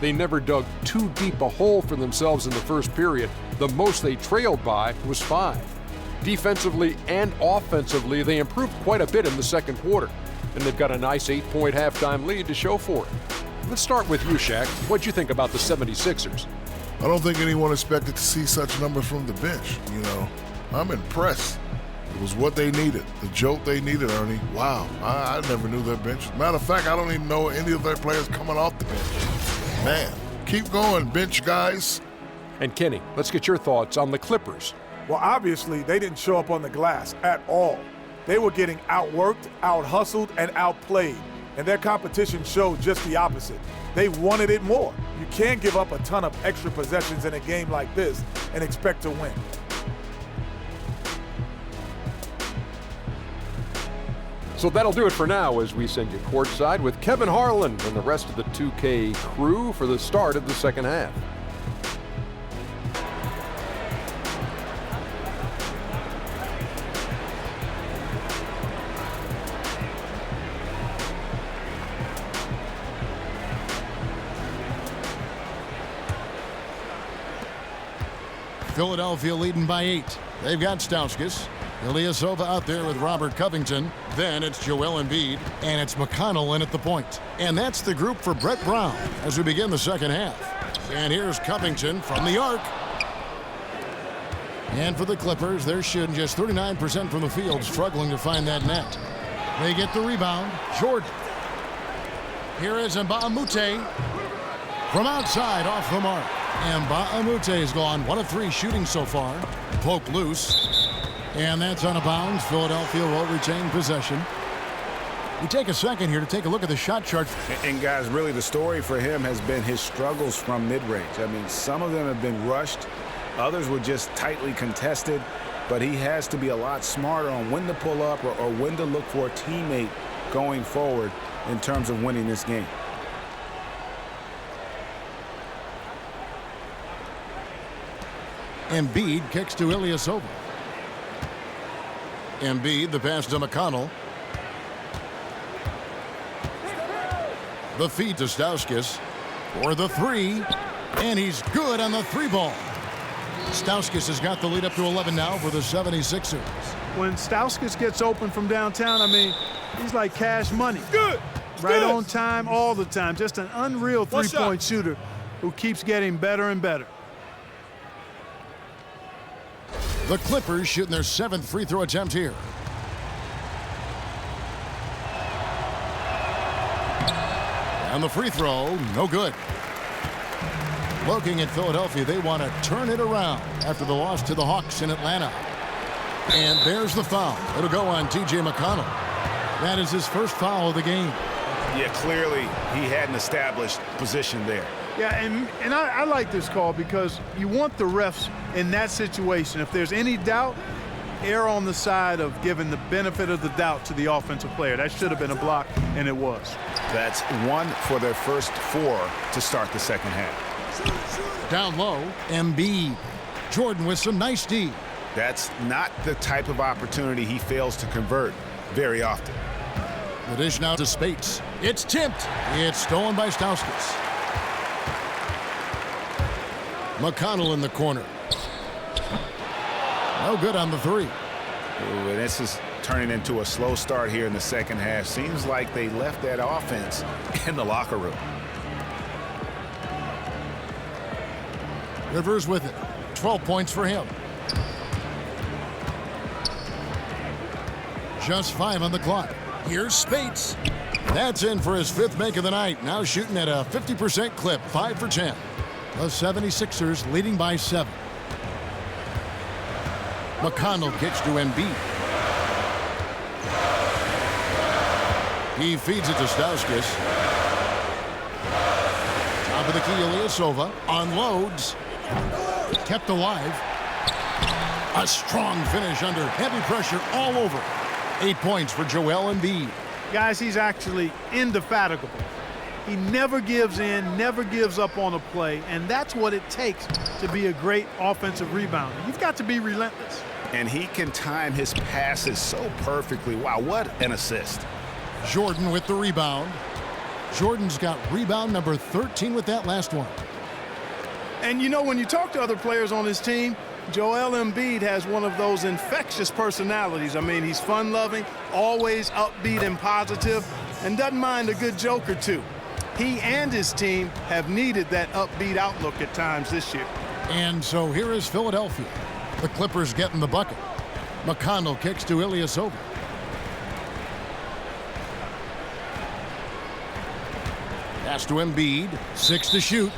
They never dug too deep a hole for themselves in the first period. The most they trailed by was 5. Defensively and offensively, they improved quite a bit in the second quarter, and they've got a nice 8-point halftime lead to show for it. Let's start with you, Shaq. What'd you think about the 76ers? I don't think anyone expected to see such numbers from the bench, I'm impressed. It was what they needed, the jolt they needed, Ernie. Wow, I never knew their bench. Matter of fact, I don't even know any of their players coming off the bench. Man, keep going, bench guys. And Kenny, let's get your thoughts on the Clippers. Well, obviously, they didn't show up on the glass at all. They were getting outworked, out-hustled, and outplayed. And their competition showed just the opposite. They wanted it more. You can't give up a ton of extra possessions in a game like this and expect to win. So that'll do it for now as we send you courtside with Kevin Harlan and the rest of the 2K crew for the start of the second half. Philadelphia leading by 8. They've got Stauskas. Ilyasova out there with Robert Covington. Then it's Joel Embiid, and it's McConnell in at the point. And that's the group for Brett Brown as we begin the second half. And here's Covington from the arc. And for the Clippers, they're shooting just 39% from the field, struggling to find that net. They get the rebound. Jordan. Here is Mbamute from outside off the mark. And Mbamute has gone 1 of 3 shooting so far. Poke loose. And that's out of bounds. Philadelphia will retain possession. We take a second here to take a look at the shot chart. And guys, really the story for him has been his struggles from mid-range. I mean, some of them have been rushed. Others were just tightly contested. But he has to be a lot smarter on when to pull up or when to look for a teammate going forward in terms of winning this game. Embiid kicks to Ilyasova. Embiid, the pass to McConnell. The feed to Stauskas for the 3. And he's good on the 3-ball. Stauskas has got the lead up to 11 now for the 76ers. When Stauskas gets open from downtown, he's like cash money. Good. Right on time, all the time. Just an unreal three-point shooter who keeps getting better and better. The Clippers shooting their 7th free throw attempt here. And the free throw, no good. Looking at Philadelphia, they want to turn it around after the loss to the Hawks in Atlanta. And there's the foul. It'll go on T.J. McConnell. That is his first foul of the game. Yeah, clearly he had an established position there. Yeah, and I like this call because you want the refs in that situation. If there's any doubt, err on the side of giving the benefit of the doubt to the offensive player. That should have been a block, and it was. That's 1 for their first 4 to start the second half. Down low, Embiid. Jordan with some nice D. That's not the type of opportunity he fails to convert very often. The dish now to Spates. It's tipped. It's stolen by Stauskas. McConnell in the corner. No good on the 3. Ooh, and this is turning into a slow start here in the second half. Seems like they left that offense in the locker room. Rivers with it. 12 points for him. Just 5 on the clock. Here's Spates. That's in for his 5th make of the night. Now shooting at a 50% clip. 5 for 10. The 76ers leading by 7. McConnell kicks to Embiid. He feeds it to Stauskas. Top of the key, Ilyasova unloads. Kept alive. A strong finish under heavy pressure all over. 8 points for Joel Embiid. Guys, he's actually indefatigable. He never gives in, never gives up on a play, and that's what it takes to be a great offensive rebounder. You've got to be relentless. And he can time his passes so perfectly. Wow, what an assist. Jordan with the rebound. Jordan's got rebound number 13 with that last one. And you know, when you talk to other players on his team, Joel Embiid has one of those infectious personalities. I mean, he's fun-loving, always upbeat and positive, and doesn't mind a good joke or two. He and his team have needed that upbeat outlook at times this year. And so here is Philadelphia. The Clippers getting the bucket. McConnell kicks to Ilyasova. Pass to Embiid. 6 to shoot.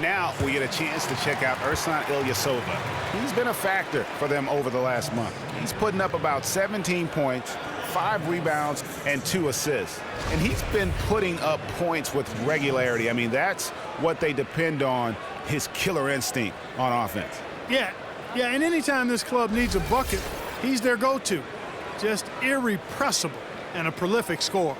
Now we get a chance to check out Ersan Ilyasova. He's been a factor for them over the last month. He's putting up about 17 points, 5 rebounds, and 2 assists. And he's been putting up points with regularity. I mean, that's what they depend on, his killer instinct on offense. Yeah, and anytime this club needs a bucket, he's their go-to. Just irrepressible and a prolific scorer.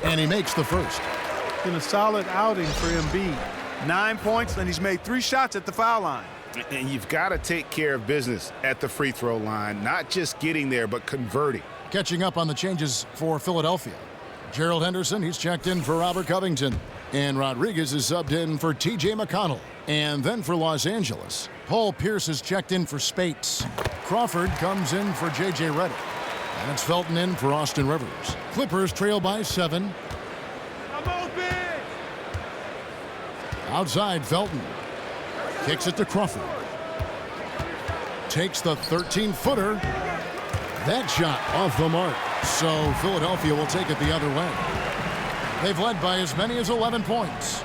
And he makes the first. Been a solid outing for Embiid. 9 points, and he's made 3 shots at the foul line. And you've got to take care of business at the free throw line, not just getting there, but converting. Catching up on the changes for Philadelphia. Gerald Henderson, he's checked in for Robert Covington. And Rodriguez is subbed in for T.J. McConnell. And then for Los Angeles, Paul Pierce is checked in for Spates. Crawford comes in for J.J. Redick. And it's Felton in for Austin Rivers. Clippers trail by 7. Outside, Felton. Kicks it to Crawford. Takes the 13-footer. That shot off the mark. So Philadelphia will take it the other way. They've led by as many as 11 points.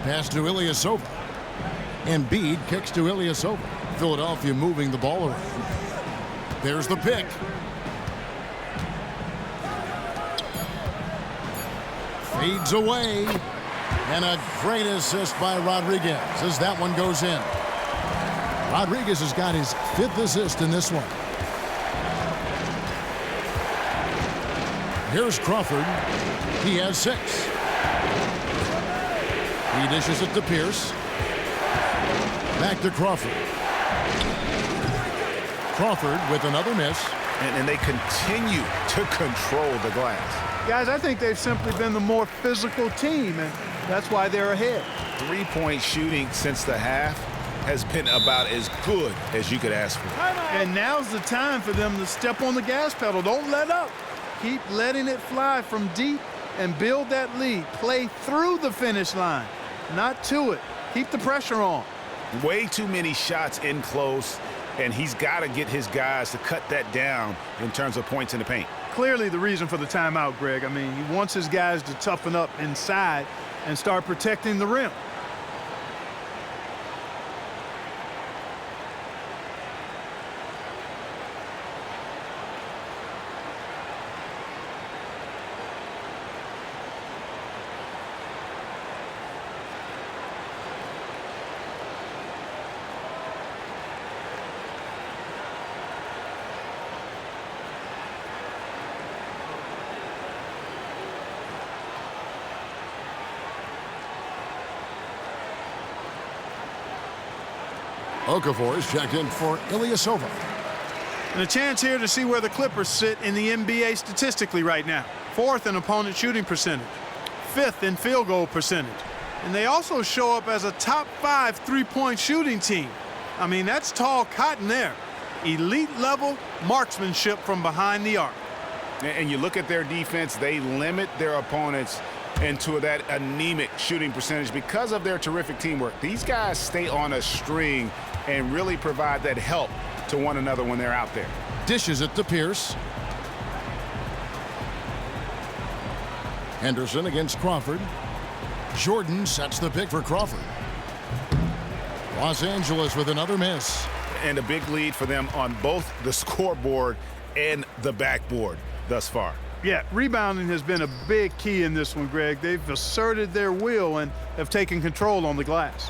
Pass to Ilyasova. Embiid kicks to Ilyasova. Philadelphia moving the ball around. There's the pick. Fades away. And a great assist by Rodriguez as that one goes in. Rodriguez has got his 5th assist in this one. Here's Crawford. He has 6. He dishes it to Pierce. Back to Crawford. Crawford with another miss. And they continue to control the glass. Guys, I think they've simply been the more physical team, and that's why they're ahead. 3-point shooting since the half has been about as good as you could ask for. And now's the time for them to step on the gas pedal. Don't let up. Keep letting it fly from deep and build that lead. Play through the finish line, not to it. Keep the pressure on. Way too many shots in close, and he's got to get his guys to cut that down in terms of points in the paint. Clearly the reason for the timeout, Greg. I mean, he wants his guys to toughen up inside and start protecting the rim. Okafor is checked in for Ilyasova. And a chance here to see where the Clippers sit in the NBA statistically right now. 4th in opponent shooting percentage, 5th in field goal percentage. And they also show up as a top 5 3-point shooting team. I mean, that's tall cotton there. Elite level marksmanship from behind the arc. And you look at their defense, they limit their opponents into that anemic shooting percentage because of their terrific teamwork. These guys stay on a string and really provide that help to one another when they're out there. Dishes it to Pierce. Henderson against Crawford. Jordan sets the pick for Crawford. Los Angeles with another miss. And a big lead for them on both the scoreboard and the backboard thus far. Yeah, rebounding has been a big key in this one, Greg. They've asserted their will and have taken control on the glass.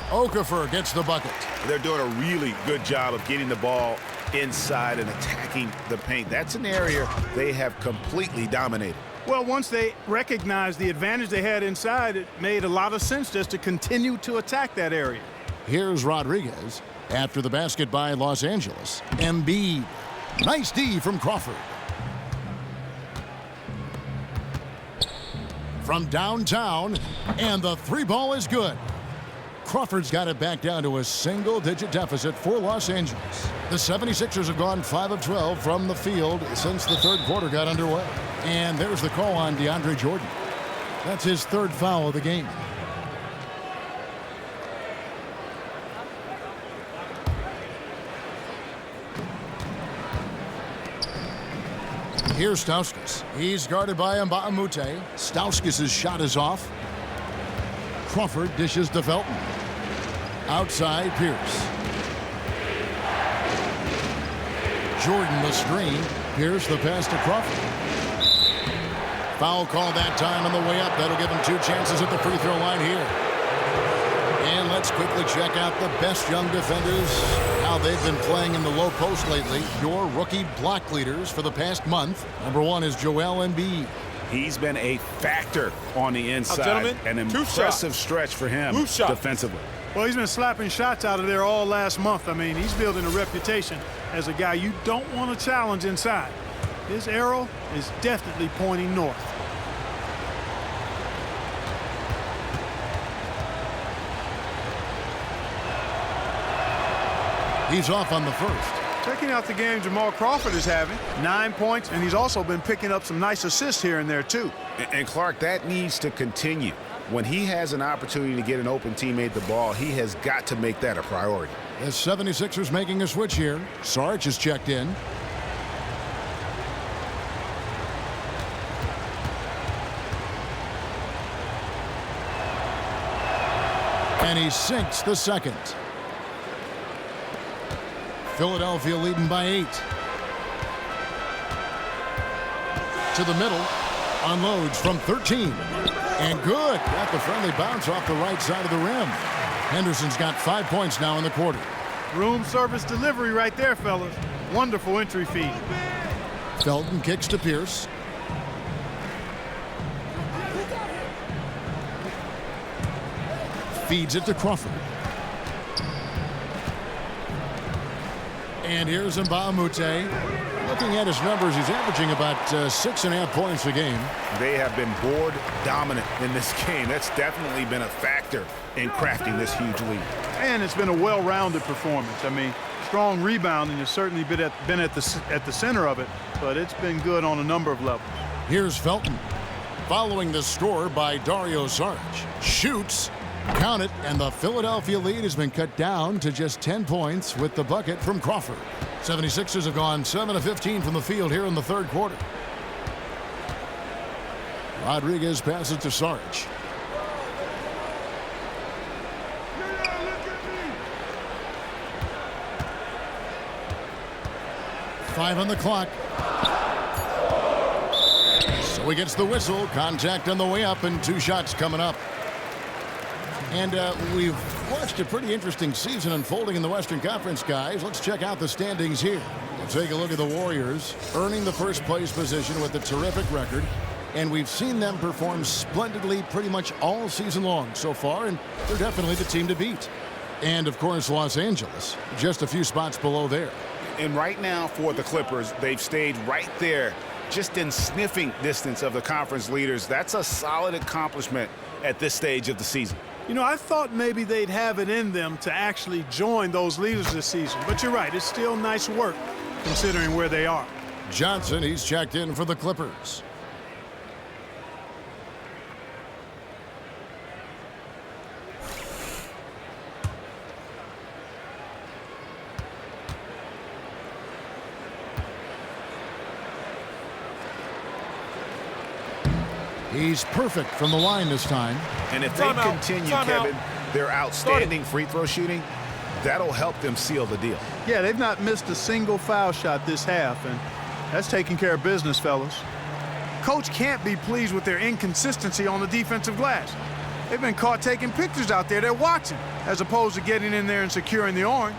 Okafor gets the bucket. They're doing a really good job of getting the ball inside and attacking the paint. That's an area they have completely dominated. Well, once they recognized the advantage they had inside, it made a lot of sense just to continue to attack that area. Here's Rodriguez after the basket by Los Angeles. Embiid. Nice D from Crawford. From downtown, and the three ball is good. Crawford's got it back down to a single-digit deficit for Los Angeles. The 76ers have gone 5 of 12 from the field since the third quarter got underway. And there's the call on DeAndre Jordan. That's his third foul of the game. Here's Stauskas. He's guarded by Mbamute. Stauskas' shot is off. Crawford dishes to Felton. Outside, Pierce. Jordan the screen. Pierce the pass to Crawford. Foul call that time on the way up. That'll give him 2 chances at the free throw line here. And let's quickly check out the best young defenders, how they've been playing in the low post lately. Your rookie block leaders for the past month. Number 1 is Joel Embiid. He's been a factor on the inside. An impressive stretch for him defensively. Well, he's been slapping shots out of there all last month. I mean, he's building a reputation as a guy you don't want to challenge inside. His arrow is definitely pointing north. He's off on the first. Checking out the game Jamal Crawford is having. 9 points, and he's also been picking up some nice assists here and there, too. And Clark, that needs to continue. When he has an opportunity to get an open teammate the ball, he has got to make that a priority. The 76ers making a switch here. Sarge is checked in. And he sinks the second. Philadelphia leading by 8. To the middle. Unloads from 13. And good. Got the friendly bounce off the right side of the rim. Henderson's got 5 points now in the quarter. Room service delivery right there, fellas. Wonderful entry feed. Felton kicks to Pierce. Feeds it to Crawford. And here's Mbamute. Looking at his numbers, he's averaging about 6.5 points a game. They have been board dominant in this game. That's definitely been a factor in crafting this huge lead. And it's been a well-rounded performance. I mean, strong rebounding has certainly been at the center of it, but it's been good on a number of levels. Here's Felton. Following the score by Dario Saric. Shoots. Count it, and the Philadelphia lead has been cut down to just 10 points with the bucket from Crawford. 76ers have gone 7 of 15 from the field here in the third quarter. Rodriguez passes to Saric. Five on the clock. So he gets the whistle. Contact on the way up, and 2 shots coming up. And we've watched a pretty interesting season unfolding in the Western Conference, guys. Let's check out the standings here. We'll take a look at the Warriors, earning the first place position with a terrific record. And we've seen them perform splendidly pretty much all season long so far, and they're definitely the team to beat. And, of course, Los Angeles, just a few spots below there. And right now for the Clippers, they've stayed right there, just in sniffing distance of the conference leaders. That's a solid accomplishment at this stage of the season. You know, I thought maybe they'd have it in them to actually join those leaders this season. But you're right, it's still nice work considering where they are. Johnson, he's checked in for the Clippers. He's perfect from the line this time. And if they continue, Kevin, their outstanding free throw shooting, that'll help them seal the deal. Yeah, they've not missed a single foul shot this half, and that's taking care of business, fellas. Coach can't be pleased with their inconsistency on the defensive glass. They've been caught taking pictures out there. They're watching, as opposed to getting in there and securing the orange.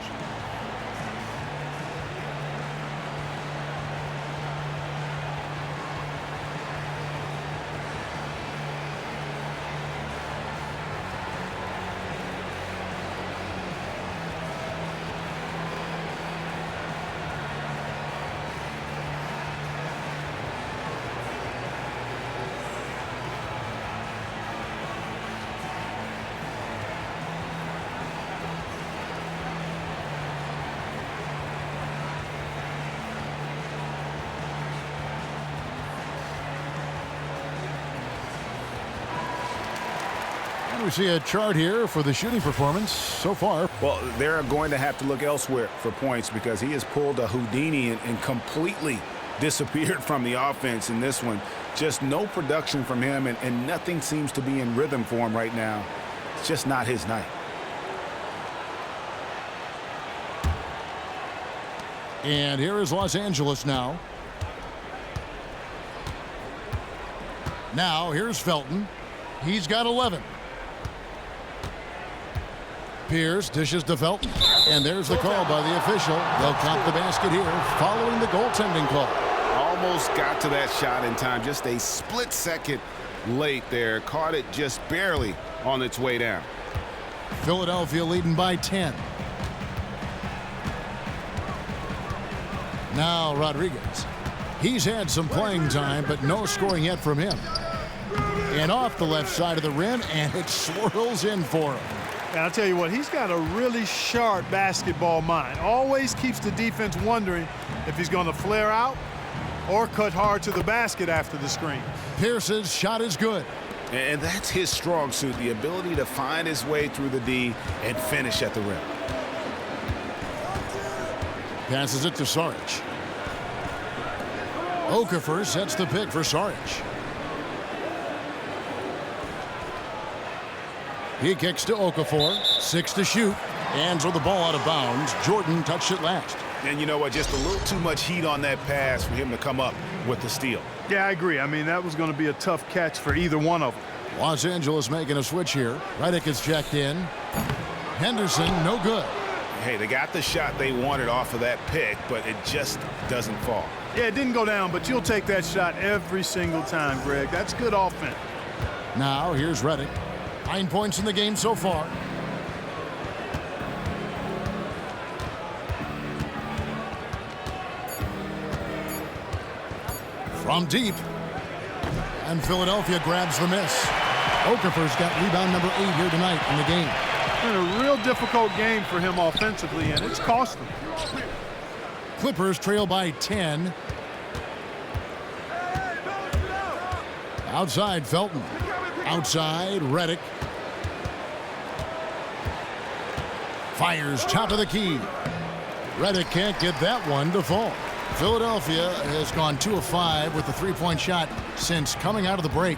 And we see a chart here for the shooting performance so far. Well, they're going to have to look elsewhere for points because he has pulled a Houdini and completely disappeared from the offense in this one. Just no production from him, and nothing seems to be in rhythm for him right now. It's just not his night. And here is Los Angeles now. Now here's Felton. He's got 11. Pierce dishes to Felton. And there's the call by the official. They'll count the basket here following the goaltending call. Almost got to that shot in time. Just a split second late there. Caught it just barely on its way down. Philadelphia leading by 10. Now Rodriguez. He's had some playing time, but no scoring yet from him. And off the left side of the rim, and it swirls in for him. And I'll tell you what, he's got a really sharp basketball mind. Always keeps the defense wondering if he's going to flare out or cut hard to the basket after the screen. Pierce's shot is good. And that's his strong suit, the ability to find his way through the D and finish at the rim. Passes it to Saric. Okafor sets the pick for Saric. He kicks to Okafor. 6 to shoot. And throw the ball out of bounds. Jordan touched it last. And you know what? Just a little too much heat on that pass for him to come up with the steal. Yeah, I agree. I mean, that was going to be a tough catch for either one of them. Los Angeles making a switch here. Redick is checked in. Henderson, no good. Hey, they got the shot they wanted off of that pick, but it just doesn't fall. Yeah, it didn't go down, but you'll take that shot every single time, Greg. That's good offense. Now, here's Redick. 9 points in the game so far. From deep. And Philadelphia grabs the miss. Okafor's got rebound number 8 here tonight in the game. Been a real difficult game for him offensively, and it's cost him. Clippers trail by 10. Outside, Felton. Outside, Redick. Fires top of the key. Redick can't get that one to fall. Philadelphia has gone 2 of 5 with the three-point shot since coming out of the break.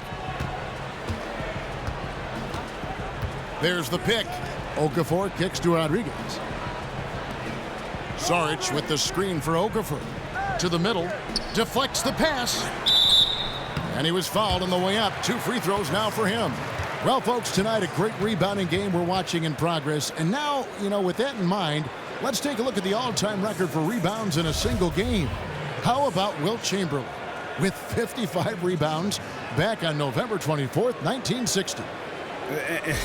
There's the pick. Okafor kicks to Rodriguez. Saric with the screen for Okafor. To the middle. Deflects the pass. And he was fouled on the way up. 2 free throws now for him. Well, folks, tonight a great rebounding game we're watching in progress. And now, with that in mind, let's take a look at the all-time record for rebounds in a single game. How about Wilt Chamberlain with 55 rebounds back on November 24th, 1960.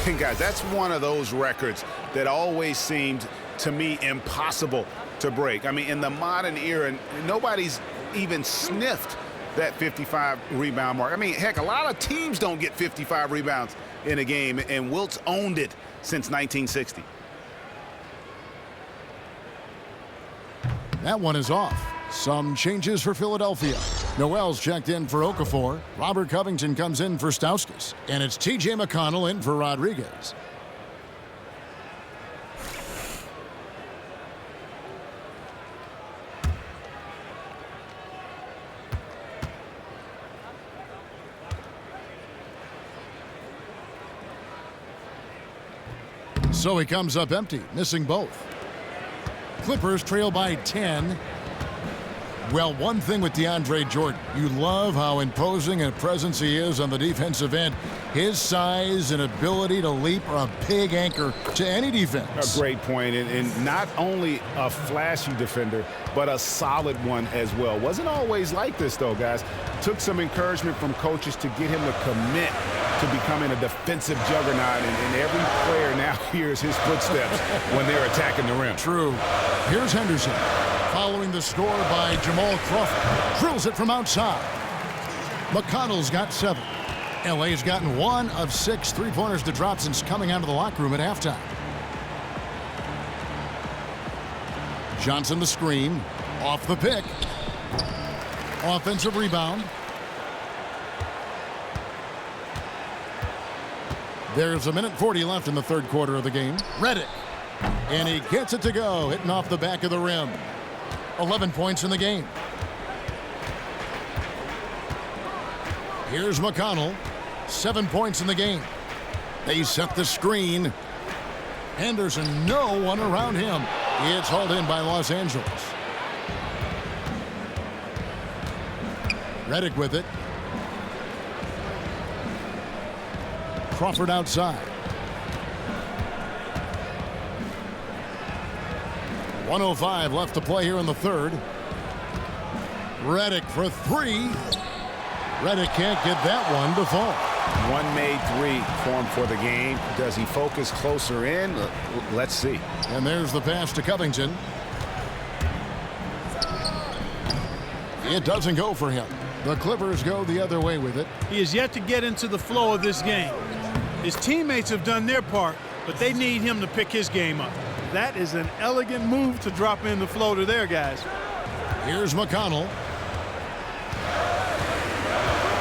And guys, that's one of those records that always seemed to me impossible to break. I mean, in the modern era, nobody's even sniffed that 55 rebound mark. I mean, heck, a lot of teams don't get 55 rebounds in a game, and Wilt's owned it since 1960. That one is off. Some changes for Philadelphia. Noel's checked in for Okafor. Robert Covington comes in for Stauskas. And it's T.J. McConnell in for Rodriguez. So he comes up empty, missing both. Clippers trail by 10. Well, one thing with DeAndre Jordan, you love how imposing a presence he is on the defensive end. His size and ability to leap are a big anchor to any defense. A great point, and not only a flashy defender, but a solid one as well. Wasn't always like this, though, guys. Took some encouragement from coaches to get him to commit to becoming a defensive juggernaut, and every player now hears his footsteps when they're attacking the rim. True. Here's Henderson. Following the score by Jamal Crawford. Drills it from outside. McConnell's got 7. LA's gotten 1 of 6 three-pointers to drop since coming out of the locker room at halftime. Johnson the screen. Off the pick. Offensive rebound. There's 1:40 left in the third quarter of the game. Redick. And he gets it to go, hitting off the back of the rim. 11 points in the game. Here's McConnell. 7 points in the game. They set the screen. Henderson, no one around him. It's hauled in by Los Angeles. Redick with it. Crawford outside. 1:05 left to play here in the third. Redick for three. Redick can't get that one to fall. One made three for him for the game. Does he focus closer in? Let's see. And there's the pass to Covington. It doesn't go for him. The Clippers go the other way with it. He is yet to get into the flow of this game. His teammates have done their part, but they need him to pick his game up. That is an elegant move to drop in the flow to their guys. Here's McConnell.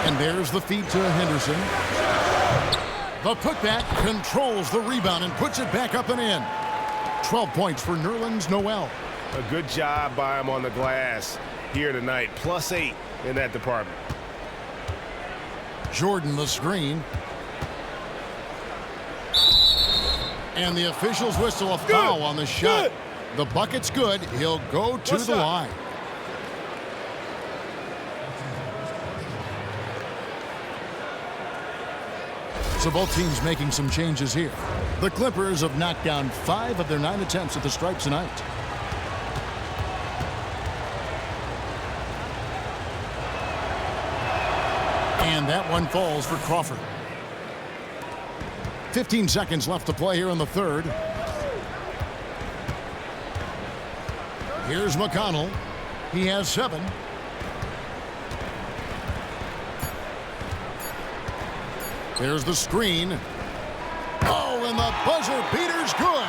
And there's the feed to Henderson. The putback controls the rebound and puts it back up and in. 12 points for Nerlens Noel. A good job by him on the glass here tonight. +8 in that department. Jordan the screen. And the officials whistle a foul on the shot. The bucket's good. He'll go to the line. So both teams making some changes here. The Clippers have knocked down 5 of their 9 attempts at the stripe tonight. And that one falls for Crawford. 15 seconds left to play here in the third. Here's McConnell. He has 7. There's the screen. Oh, and the buzzer beater's good.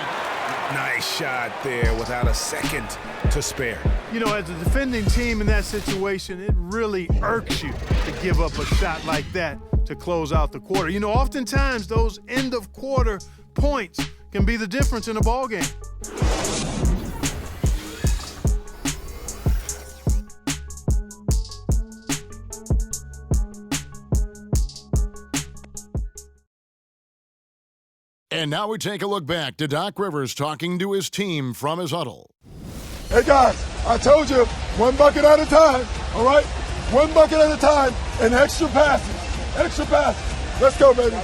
Nice shot there without a second to spare. You know, as a defending team in that situation, it really irks you to give up a shot like that to close out the quarter. You know, oftentimes those end of quarter points can be the difference in a ball game. And now we take a look back to Doc Rivers talking to his team from his huddle. Hey, guys, I told you, one bucket at a time, all right? One bucket at a time and extra passes. Extra passes. Let's go, baby.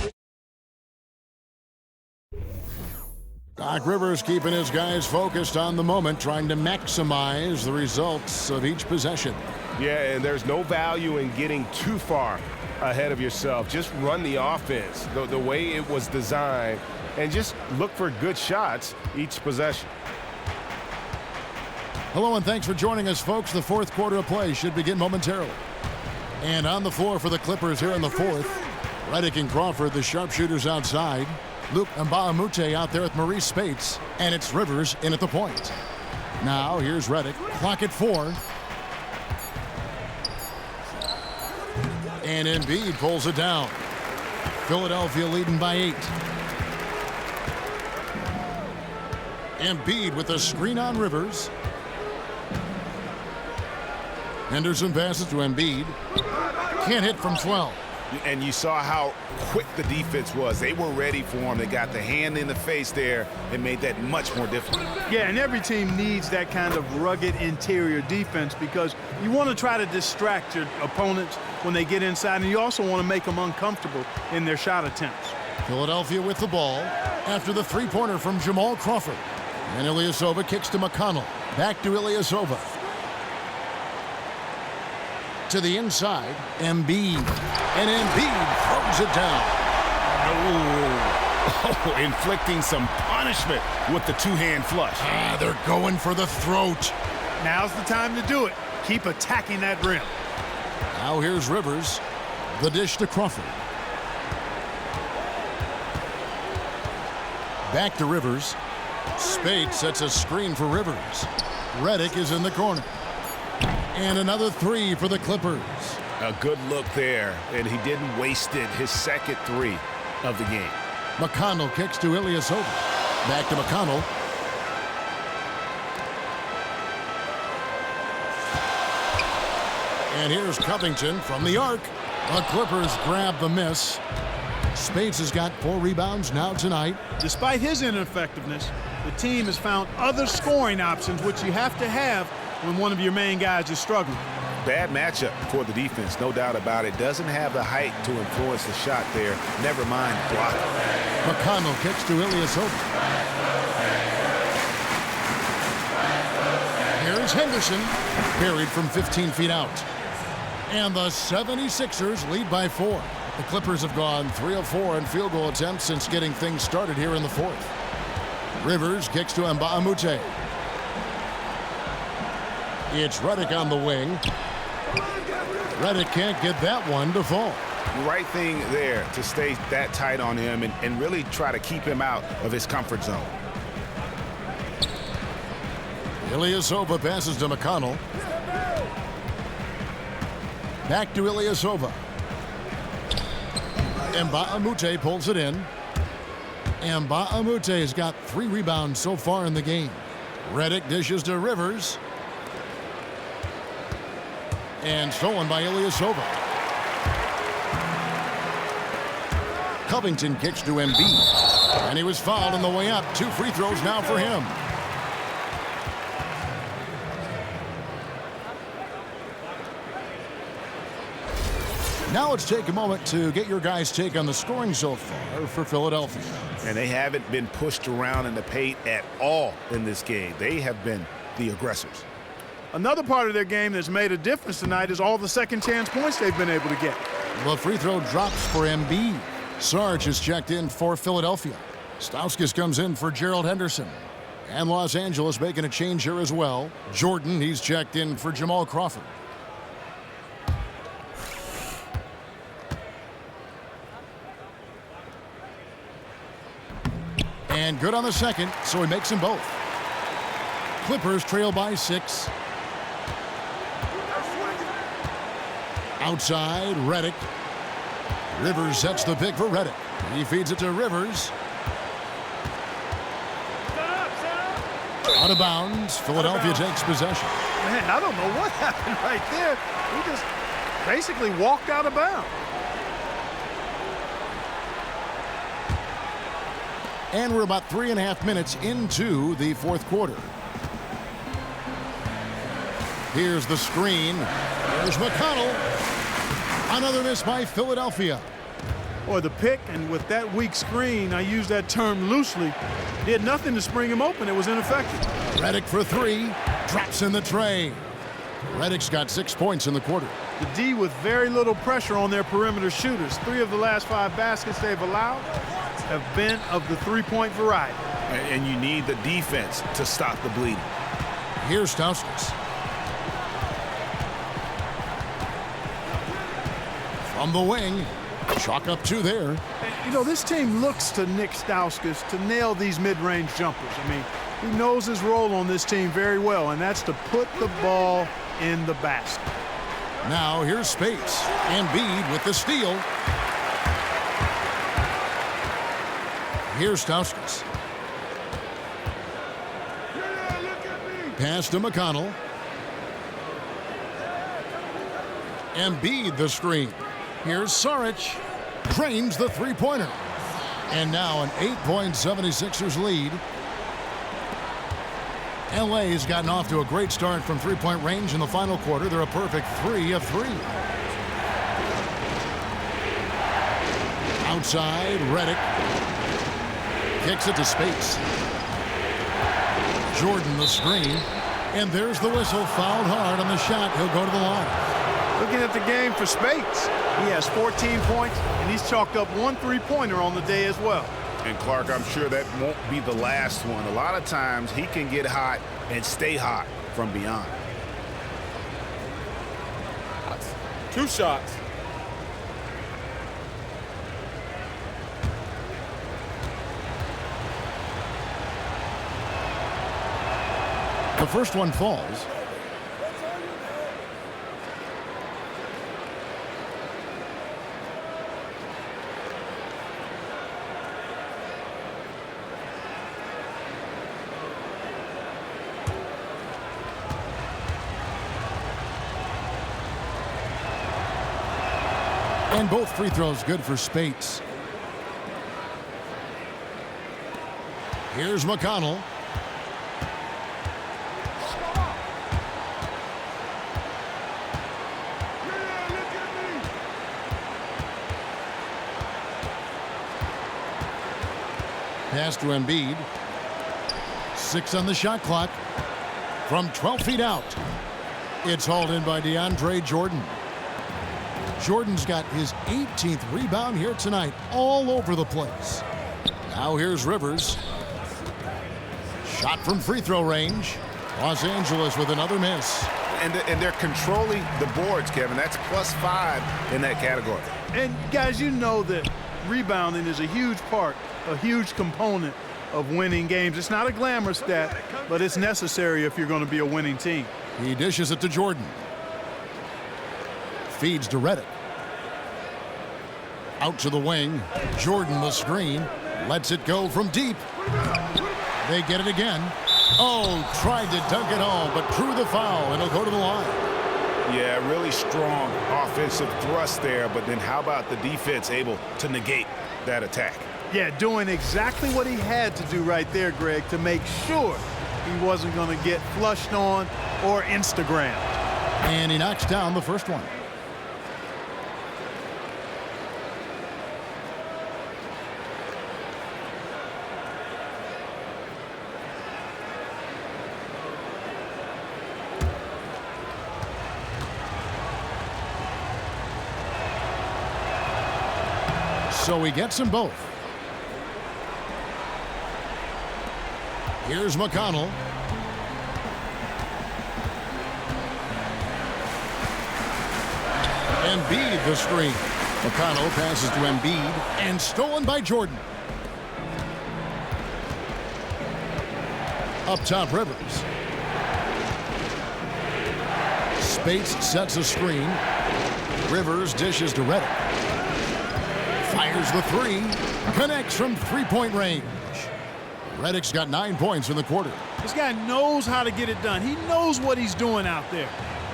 Doc Rivers keeping his guys focused on the moment, trying to maximize the results of each possession. Yeah, and there's no value in getting too far ahead of yourself. Just run the offense the way it was designed and just look for good shots each possession. Hello and thanks for joining us, folks. The fourth quarter of play should begin momentarily. And on the floor for the Clippers here in the fourth, Redick and Crawford, the sharpshooters outside. Luke Mbahumute out there with Maurice Spates, and it's Rivers in at the point. Now here's Redick, clock at 4. And Embiid pulls it down. Philadelphia leading by 8. Embiid with a screen on Rivers. Henderson passes to Embiid. Can't hit from 12. And you saw how quick the defense was. They were ready for him. They got the hand in the face there and made that much more difficult. Yeah, and every team needs that kind of rugged interior defense because you want to try to distract your opponents when they get inside, and you also want to make them uncomfortable in their shot attempts. Philadelphia with the ball after the three-pointer from Jamal Crawford. And Ilyasova kicks to McConnell. Back to Ilyasova. To the inside, Embiid. And Embiid throws it down. Oh, inflicting some punishment with the two-hand flush. They're going for the throat. Now's the time to do it. Keep attacking that rim. Now here's Rivers. The dish to Crawford. Back to Rivers. Spates sets a screen for Rivers. Redick is in the corner. And another 3 for the Clippers. A good look there, and he didn't waste it. His second 3 of the game. McConnell kicks to Ilyasova. Back to McConnell. And here's Covington from the arc. The Clippers grab the miss. Spades has got 4 rebounds now tonight. Despite his ineffectiveness, the team has found other scoring options, which you have to have when one of your main guys is struggling. Bad matchup for the defense, no doubt about it. Doesn't have the height to influence the shot there. Never mind blocking. McConnell kicks to Ilyasova. Here's Henderson, buried from 15 feet out. And the 76ers lead by 4. The Clippers have gone 3 of 4 in field goal attempts since getting things started here in the 4th. Rivers kicks to Mbamute. It's Redick on the wing. Redick can't get that one to fall. The right thing there to stay that tight on him and really try to keep him out of his comfort zone. Ilyasova passes to McConnell. Back to Ilyasova. Mbamute pulls it in. Mbamute has got 3 rebounds so far in the game. Redick dishes to Rivers. And stolen by Ilyasova. Covington kicks to Embiid. And he was fouled on the way up. 2 free throws now for him. Now let's take a moment to get your guys' take on the scoring so far for Philadelphia. And they haven't been pushed around in the paint at all in this game. They have been the aggressors. Another part of their game that's made a difference tonight is all the second chance points they've been able to get. The free throw drops for Embiid. Sarge is checked in for Philadelphia. Stauskas comes in for Gerald Henderson. And Los Angeles making a change here as well. Jordan, he's checked in for Jamal Crawford. And good on the second, so he makes them both. Clippers trail by 6. Outside, Redick. Rivers sets the pick for Redick. He feeds it to Rivers. Out of bounds. Philadelphia takes possession. Man, I don't know what happened right there. He just basically walked out of bounds. And we're about 3.5 minutes into the 4th quarter. Here's the screen. There's McConnell. Another miss by Philadelphia. Boy, the pick, and with that weak screen, I use that term loosely, did nothing to spring him open. It was ineffective. Redick for 3. Drops in the tray. Redick's got 6 points in the quarter. The D with very little pressure on their perimeter shooters. 3 of the last 5 baskets they've allowed have been of the 3-point variety. And you need the defense to stop the bleeding. Here's Stauskas. From the wing. Chalk up 2 there. You know, this team looks to Nick Stauskas to nail these mid-range jumpers. I mean, he knows his role on this team very well, and that's to put the ball in the basket. Now here's space. Embiid with the steal. Here's Stauskas. Pass to McConnell. Embiid the screen. Here's Saric. Drains the 3-pointer. And now an 8-point 76ers lead. LA's gotten off to a great start from 3-point range in the final quarter. They're a perfect 3 of 3. Outside, Redick. Kicks it to space. Jordan the screen. And there's the whistle. Fouled hard on the shot. He'll go to the line. Looking at the game for Speights, he has 14 points, and he's chalked up 1 3-pointer on the day as well. And Clark, I'm sure that won't be the last one. A lot of times he can get hot and stay hot from beyond. 2 shots. The first one falls. And both free throws good for Spates. Here's McConnell. Pass to Embiid. 6 on the shot clock. From 12 feet out. It's hauled in by DeAndre Jordan. Jordan's got his 18th rebound here tonight, all over the place. Now here's Rivers. Shot from free throw range. Los Angeles with another miss. And they're controlling the boards, Kevin. That's +5 in that category. And guys, you know that rebounding is a huge part, a huge component of winning games. It's not a glamour stat, but it's necessary if you're going to be a winning team. He dishes it to Jordan. Feeds to Redick. Out to the wing. Jordan the screen. Lets it go from deep. They get it again. Oh, tried to dunk it home, but drew the foul. It'll go to the line. Yeah, really strong offensive thrust there, but then how about the defense able to negate that attack? Yeah, doing exactly what he had to do right there, Greg, to make sure he wasn't going to get flushed on or Instagrammed. And he knocks down the first one. So he gets them both. Here's McConnell. Embiid the screen. McConnell passes to Embiid and stolen by Jordan. Up top, Rivers. Spates sets a screen. Rivers dishes to Redick. Fires the three. Connects from three-point range. Redick's got 9 points in the quarter. This guy knows how to get it done. He knows what he's doing out there.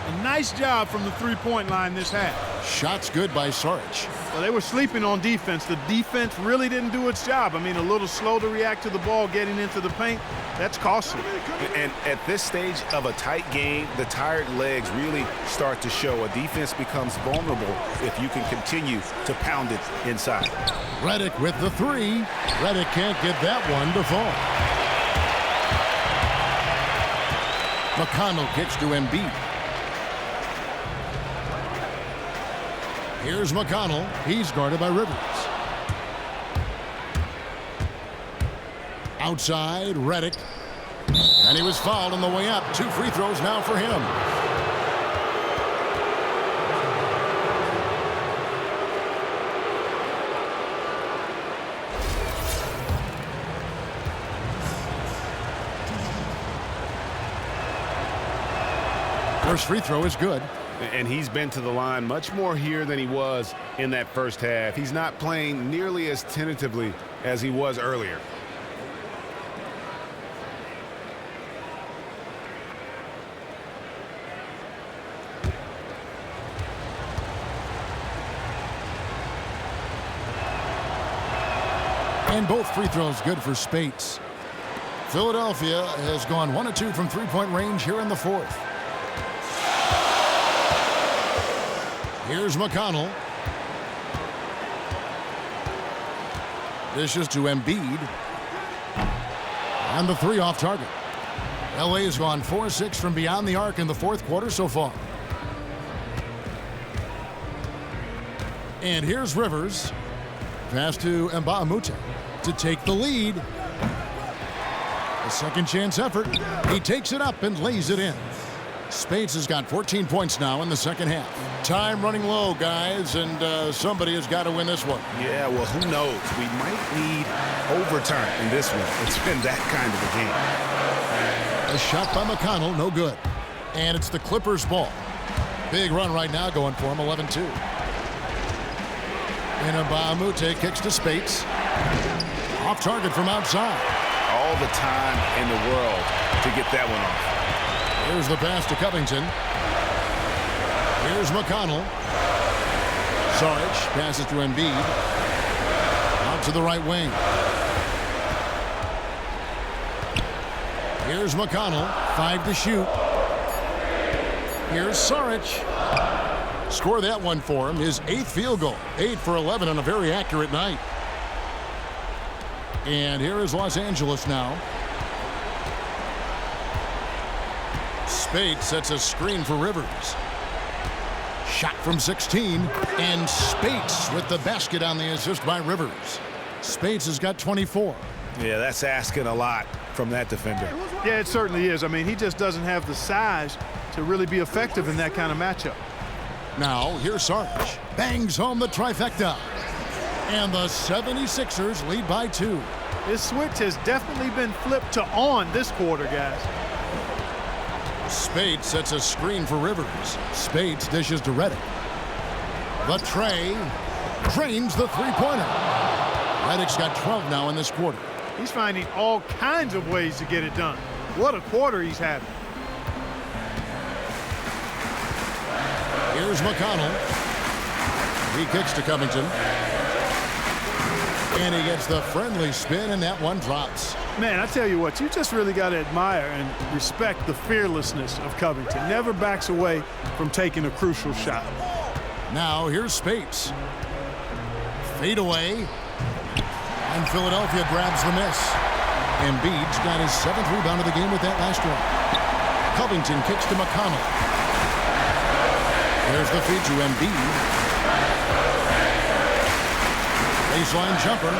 A nice job from the three-point line this half. Shots good by Saric. Well, they were sleeping on defense. The defense really didn't do its job. I mean, a little slow to react to the ball getting into the paint. That's costly. And at this stage of a tight game, the tired legs really start to show. A defense becomes vulnerable if you can continue to pound it inside. Redick with the three. Redick can't get that one to fall. McConnell kicks to Embiid. Here's McConnell. He's guarded by Rivers. Outside, Redick. And he was fouled on the way up. 2 free throws now for him. First free throw is good. And he's been to the line much more here than he was in that first half. He's not playing nearly as tentatively as he was earlier. And both free throws good for Spates. Philadelphia has gone 1 of 2 from three-point range here in the fourth. Here's McConnell. Dishes to Embiid. And the three off target. LA has gone 4-6 from beyond the arc in the fourth quarter so far. And here's Rivers. Pass to Mbamute to take the lead. A second chance effort. He takes it up and lays it in. Spates has got 14 points now in the second half. Time running low, guys, and somebody has got to win this one. Yeah, well, who knows? We might need overtime in this one. It's been that kind of a game. A shot by McConnell, no good. And it's the Clippers' ball. Big run right now going for him, 11-2. And Mbamute kicks to Spates. Off target from outside. All the time in the world to get that one off. Here's the pass to Covington. Here's McConnell. Saric passes to Embiid. Out to the right wing. Here's McConnell. 5 to shoot. Here's Saric. Score that one for him. His 8th field goal. 8 for 11 on a very accurate night. And here is Los Angeles now. Speights sets a screen for Rivers. Shot from 16. And Speights with the basket on the assist by Rivers. Speights has got 24. Yeah, that's asking a lot from that defender. Yeah, it certainly is. I mean, he just doesn't have the size to really be effective in that kind of matchup. Now, here's Saric. Bangs home the trifecta. And the 76ers lead by 2. This switch has definitely been flipped to on this quarter, guys. Speights sets a screen for Rivers. Speights dishes to Redick. The tray drains the three-pointer. Redick's got 12 now in this quarter. He's finding all kinds of ways to get it done. What a quarter he's having. Here's McConnell. He kicks to Covington. And he gets the friendly spin, and that one drops. Man, I tell you what, you just really got to admire and respect the fearlessness of Covington. Never backs away from taking a crucial shot. Now here's Speights. Fade away. And Philadelphia grabs the miss. Embiid's got his 7th rebound of the game with that last one. Covington kicks to McConnell. There's the feed to Embiid. Baseline jumper,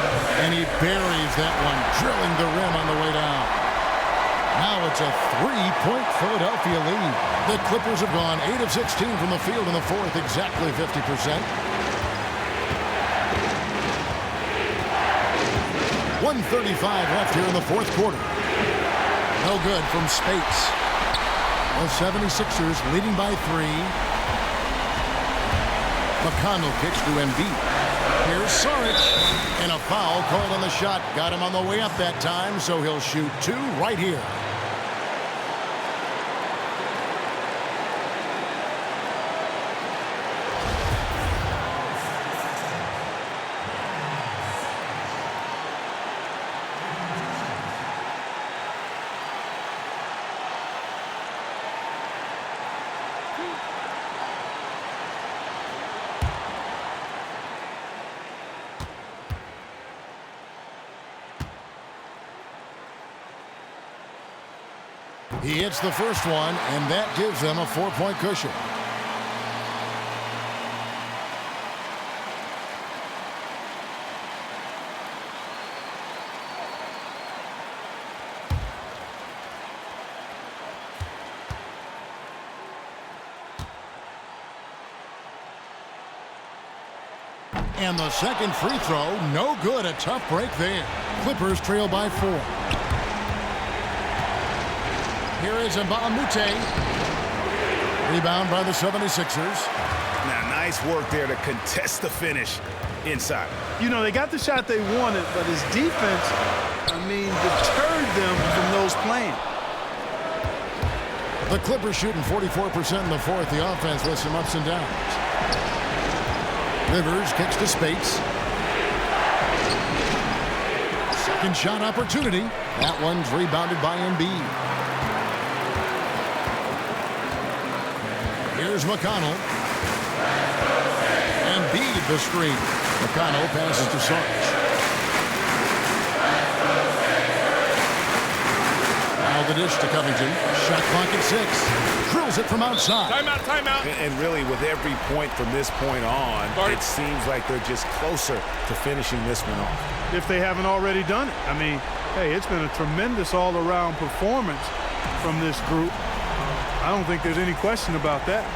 and he buries that one, drilling the rim on the way down. Now it's a 3-point Philadelphia lead. The Clippers have gone 8 of 16 from the field in the 4th, exactly 50%. 1:35 left here in the 4th quarter. No good from Speights. The 76ers leading by 3. McConnell kicks to Embiid. Here's Saric, and a foul called on the shot. Got him on the way up that time, so he'll shoot 2 right here. He hits the first one, and that gives them a 4-point cushion. And the second free throw, no good. A tough break there. Clippers trail by 4. Here is Mbamute. Rebound by the 76ers. Now, nice work there to contest the finish inside. You know, they got the shot they wanted, but his defense, deterred them from those playing. The Clippers shooting 44% in the 4th. The offense with some ups and downs. Rivers kicks to Speights. Second shot opportunity. That one's rebounded by Embiid. Here's McConnell. Embiid the screen. McConnell passes to Saric. Now the dish to Covington. Shot clock at 6. Drills it from outside. Timeout, timeout. And really, with every point from this point on, it seems like they're just closer to finishing this one off. If they haven't already done it. Hey, it's been a tremendous all-around performance from this group. I don't think there's any question about that.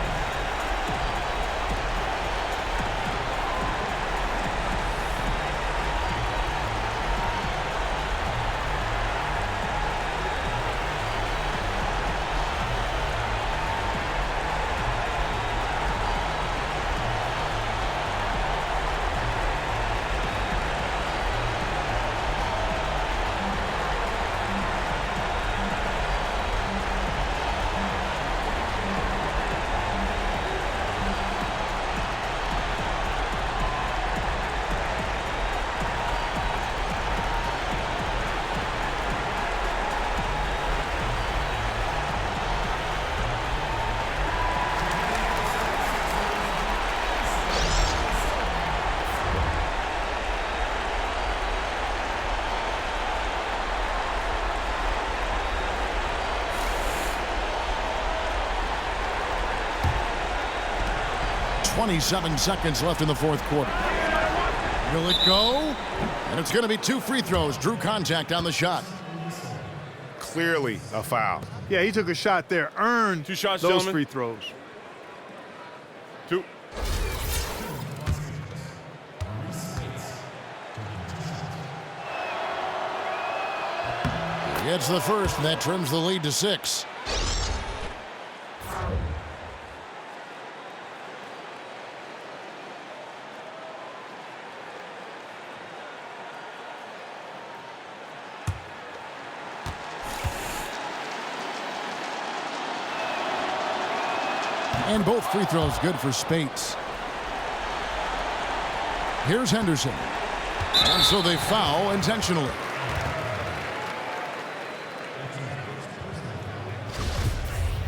27 seconds left in the fourth quarter. Will it go? And it's going to be 2 free throws. Drew contact on the shot. Clearly a foul. Yeah, he took a shot there. Earned 2 shots, those gentlemen. free throws. 2. He gets the first, and that trims the lead to 6. And both free throws good for Spates. Here's Henderson. And so they foul intentionally.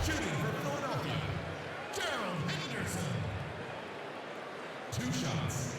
Shooting for Philadelphia, Gerald Henderson. 2 shots.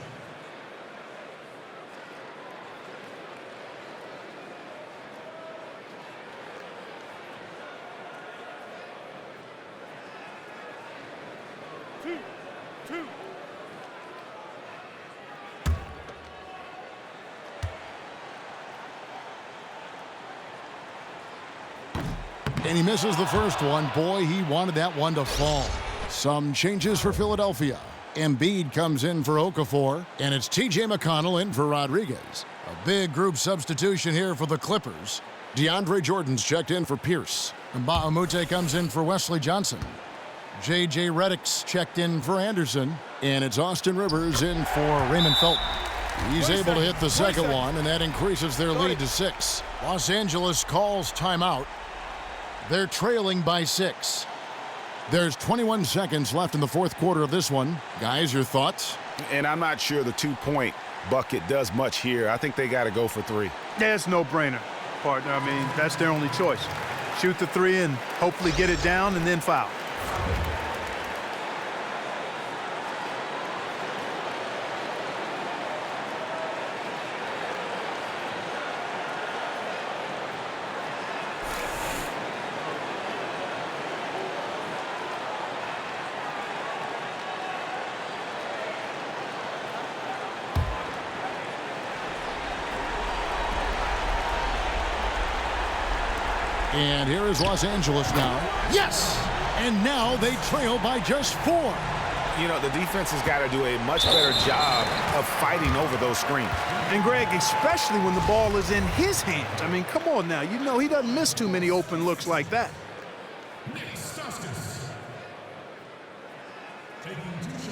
And he misses the first one. Boy, he wanted that one to fall. Some changes for Philadelphia. Embiid comes in for Okafor, and it's T.J. McConnell in for Rodriguez. A big group substitution here for the Clippers. DeAndre Jordan's checked in for Pierce. And Bahamute comes in for Wesley Johnson. J.J. Redick's checked in for Anderson. And it's Austin Rivers in for Raymond Felton. He's able to hit the second one, and that increases their lead to 6. Los Angeles calls timeout. They're trailing by 6. There's 21 seconds left in the fourth quarter of this one. Guys, your thoughts? And I'm not sure the 2-point bucket does much here. I think they got to go for 3. Yeah, it's no-brainer, partner. I mean, that's their only choice. Shoot the 3 and hopefully get it down and then foul. And here is Los Angeles now. Yes! And now they trail by just 4. You know, the defense has got to do a much better job of fighting over those screens. And, Greg, especially when the ball is in his hands. I mean, come on now. You know he doesn't miss too many open looks like that. Next, Stauskas. Taking 2 shots.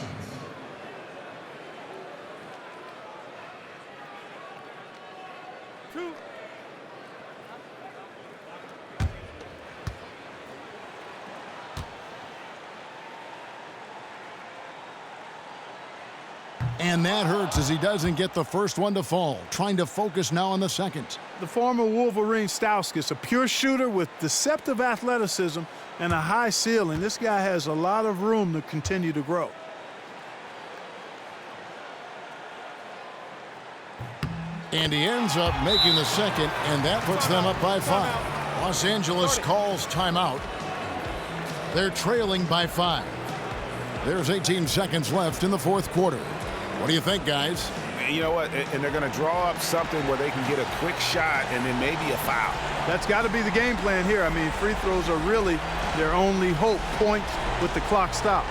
And that hurts as he doesn't get the first one to fall. Trying to focus now on the second. The former Wolverine Stauskas, a pure shooter with deceptive athleticism and a high ceiling. This guy has a lot of room to continue to grow. And he ends up making the second, and that puts them up by 5. Los Angeles calls timeout. They're trailing by 5. There's 18 seconds left in the fourth quarter. What do you think, guys? You know what? And they're going to draw up something where they can get a quick shot and then maybe a foul. That's got to be the game plan here. I mean, free throws are really their only hope. Points with the clock stopped.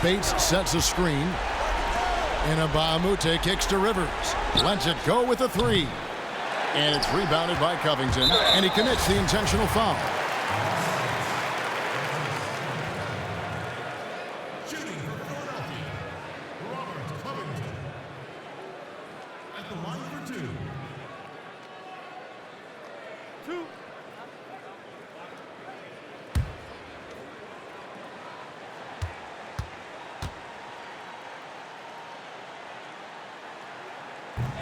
Bates sets a screen. Inabamute kicks to Rivers. Lets it go with a three. And it's rebounded by Covington, and he commits the intentional foul. Shooting for Philadelphia, Robert Covington. At the line for two.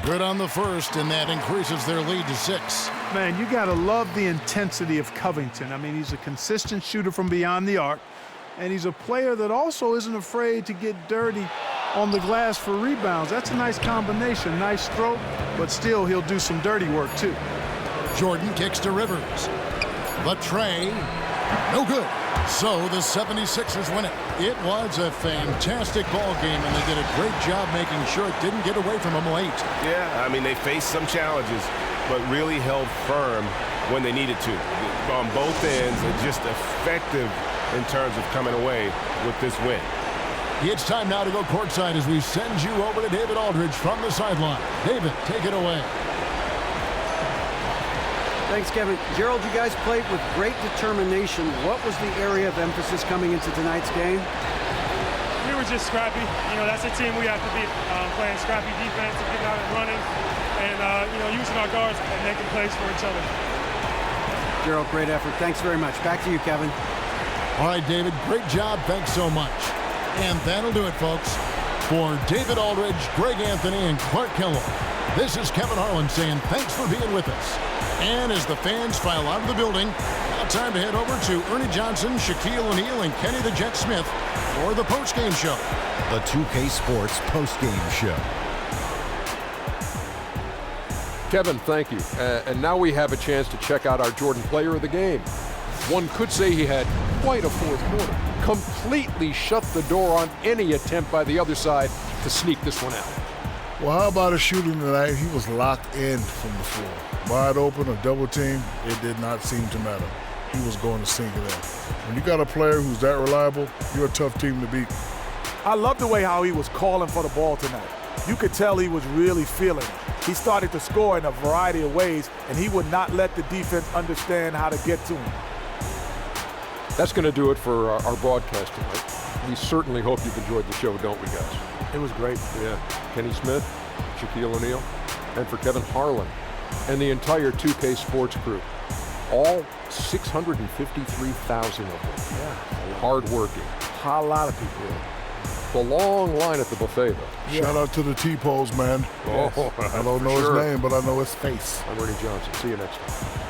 Good on the first, and that increases their lead to 6. Man, you got to love the intensity of Covington. I mean, he's a consistent shooter from beyond the arc, and he's a player that also isn't afraid to get dirty on the glass for rebounds. That's a nice combination, nice stroke, but still he'll do some dirty work too. Jordan kicks to Rivers. But Trey, no good. So the 76ers win it. It was a fantastic ball game, and they did a great job making sure it didn't get away from them late. Yeah, I mean, they faced some challenges, but really held firm when they needed to. On both ends, and just effective in terms of coming away with this win. It's time now to go courtside as we send you over to David Aldridge from the sideline. David, take it away. Thanks, Kevin. Gerald, you guys played with great determination. What was the area of emphasis coming into tonight's game? We were just scrappy. You know, that's a team we have to beat. Playing scrappy defense and getting out and running, and using our guards and making plays for each other. Gerald, great effort. Thanks very much. Back to you, Kevin. All right, David, great job. Thanks so much. And that'll do it, folks. For David Aldridge, Greg Anthony, and Clark Kellogg, this is Kevin Harlan saying thanks for being with us. And as the fans file out of the building, now time to head over to Ernie Johnson, Shaquille O'Neal, and Kenny the Jet Smith for the postgame show. The 2K Sports postgame show. Kevin, thank you. And now we have a chance to check out our Jordan player of the game. One could say he had quite a fourth quarter. Completely shut the door on any attempt by the other side to sneak this one out. Well, how about his shooting tonight? He was locked in from the floor. Wide open, a double team, it did not seem to matter. He was going to sink it in. When you got a player who's that reliable, you're a tough team to beat. I love the way how he was calling for the ball tonight. You could tell he was really feeling it. He started to score in a variety of ways, and he would not let the defense understand how to get to him. That's going to do it for our broadcast tonight. We certainly hope you've enjoyed the show, don't we, guys? It was great. Yeah. Kenny Smith, Shaquille O'Neal, and for Kevin Harlan and the entire 2K Sports crew. All 653,000 of them. Yeah. Hard-working. A lot of people. The long line at the buffet, though. Shout out to the T-Pose, man. Oh, I don't know his name, but I know his face. I'm Ernie Johnson. See you next time.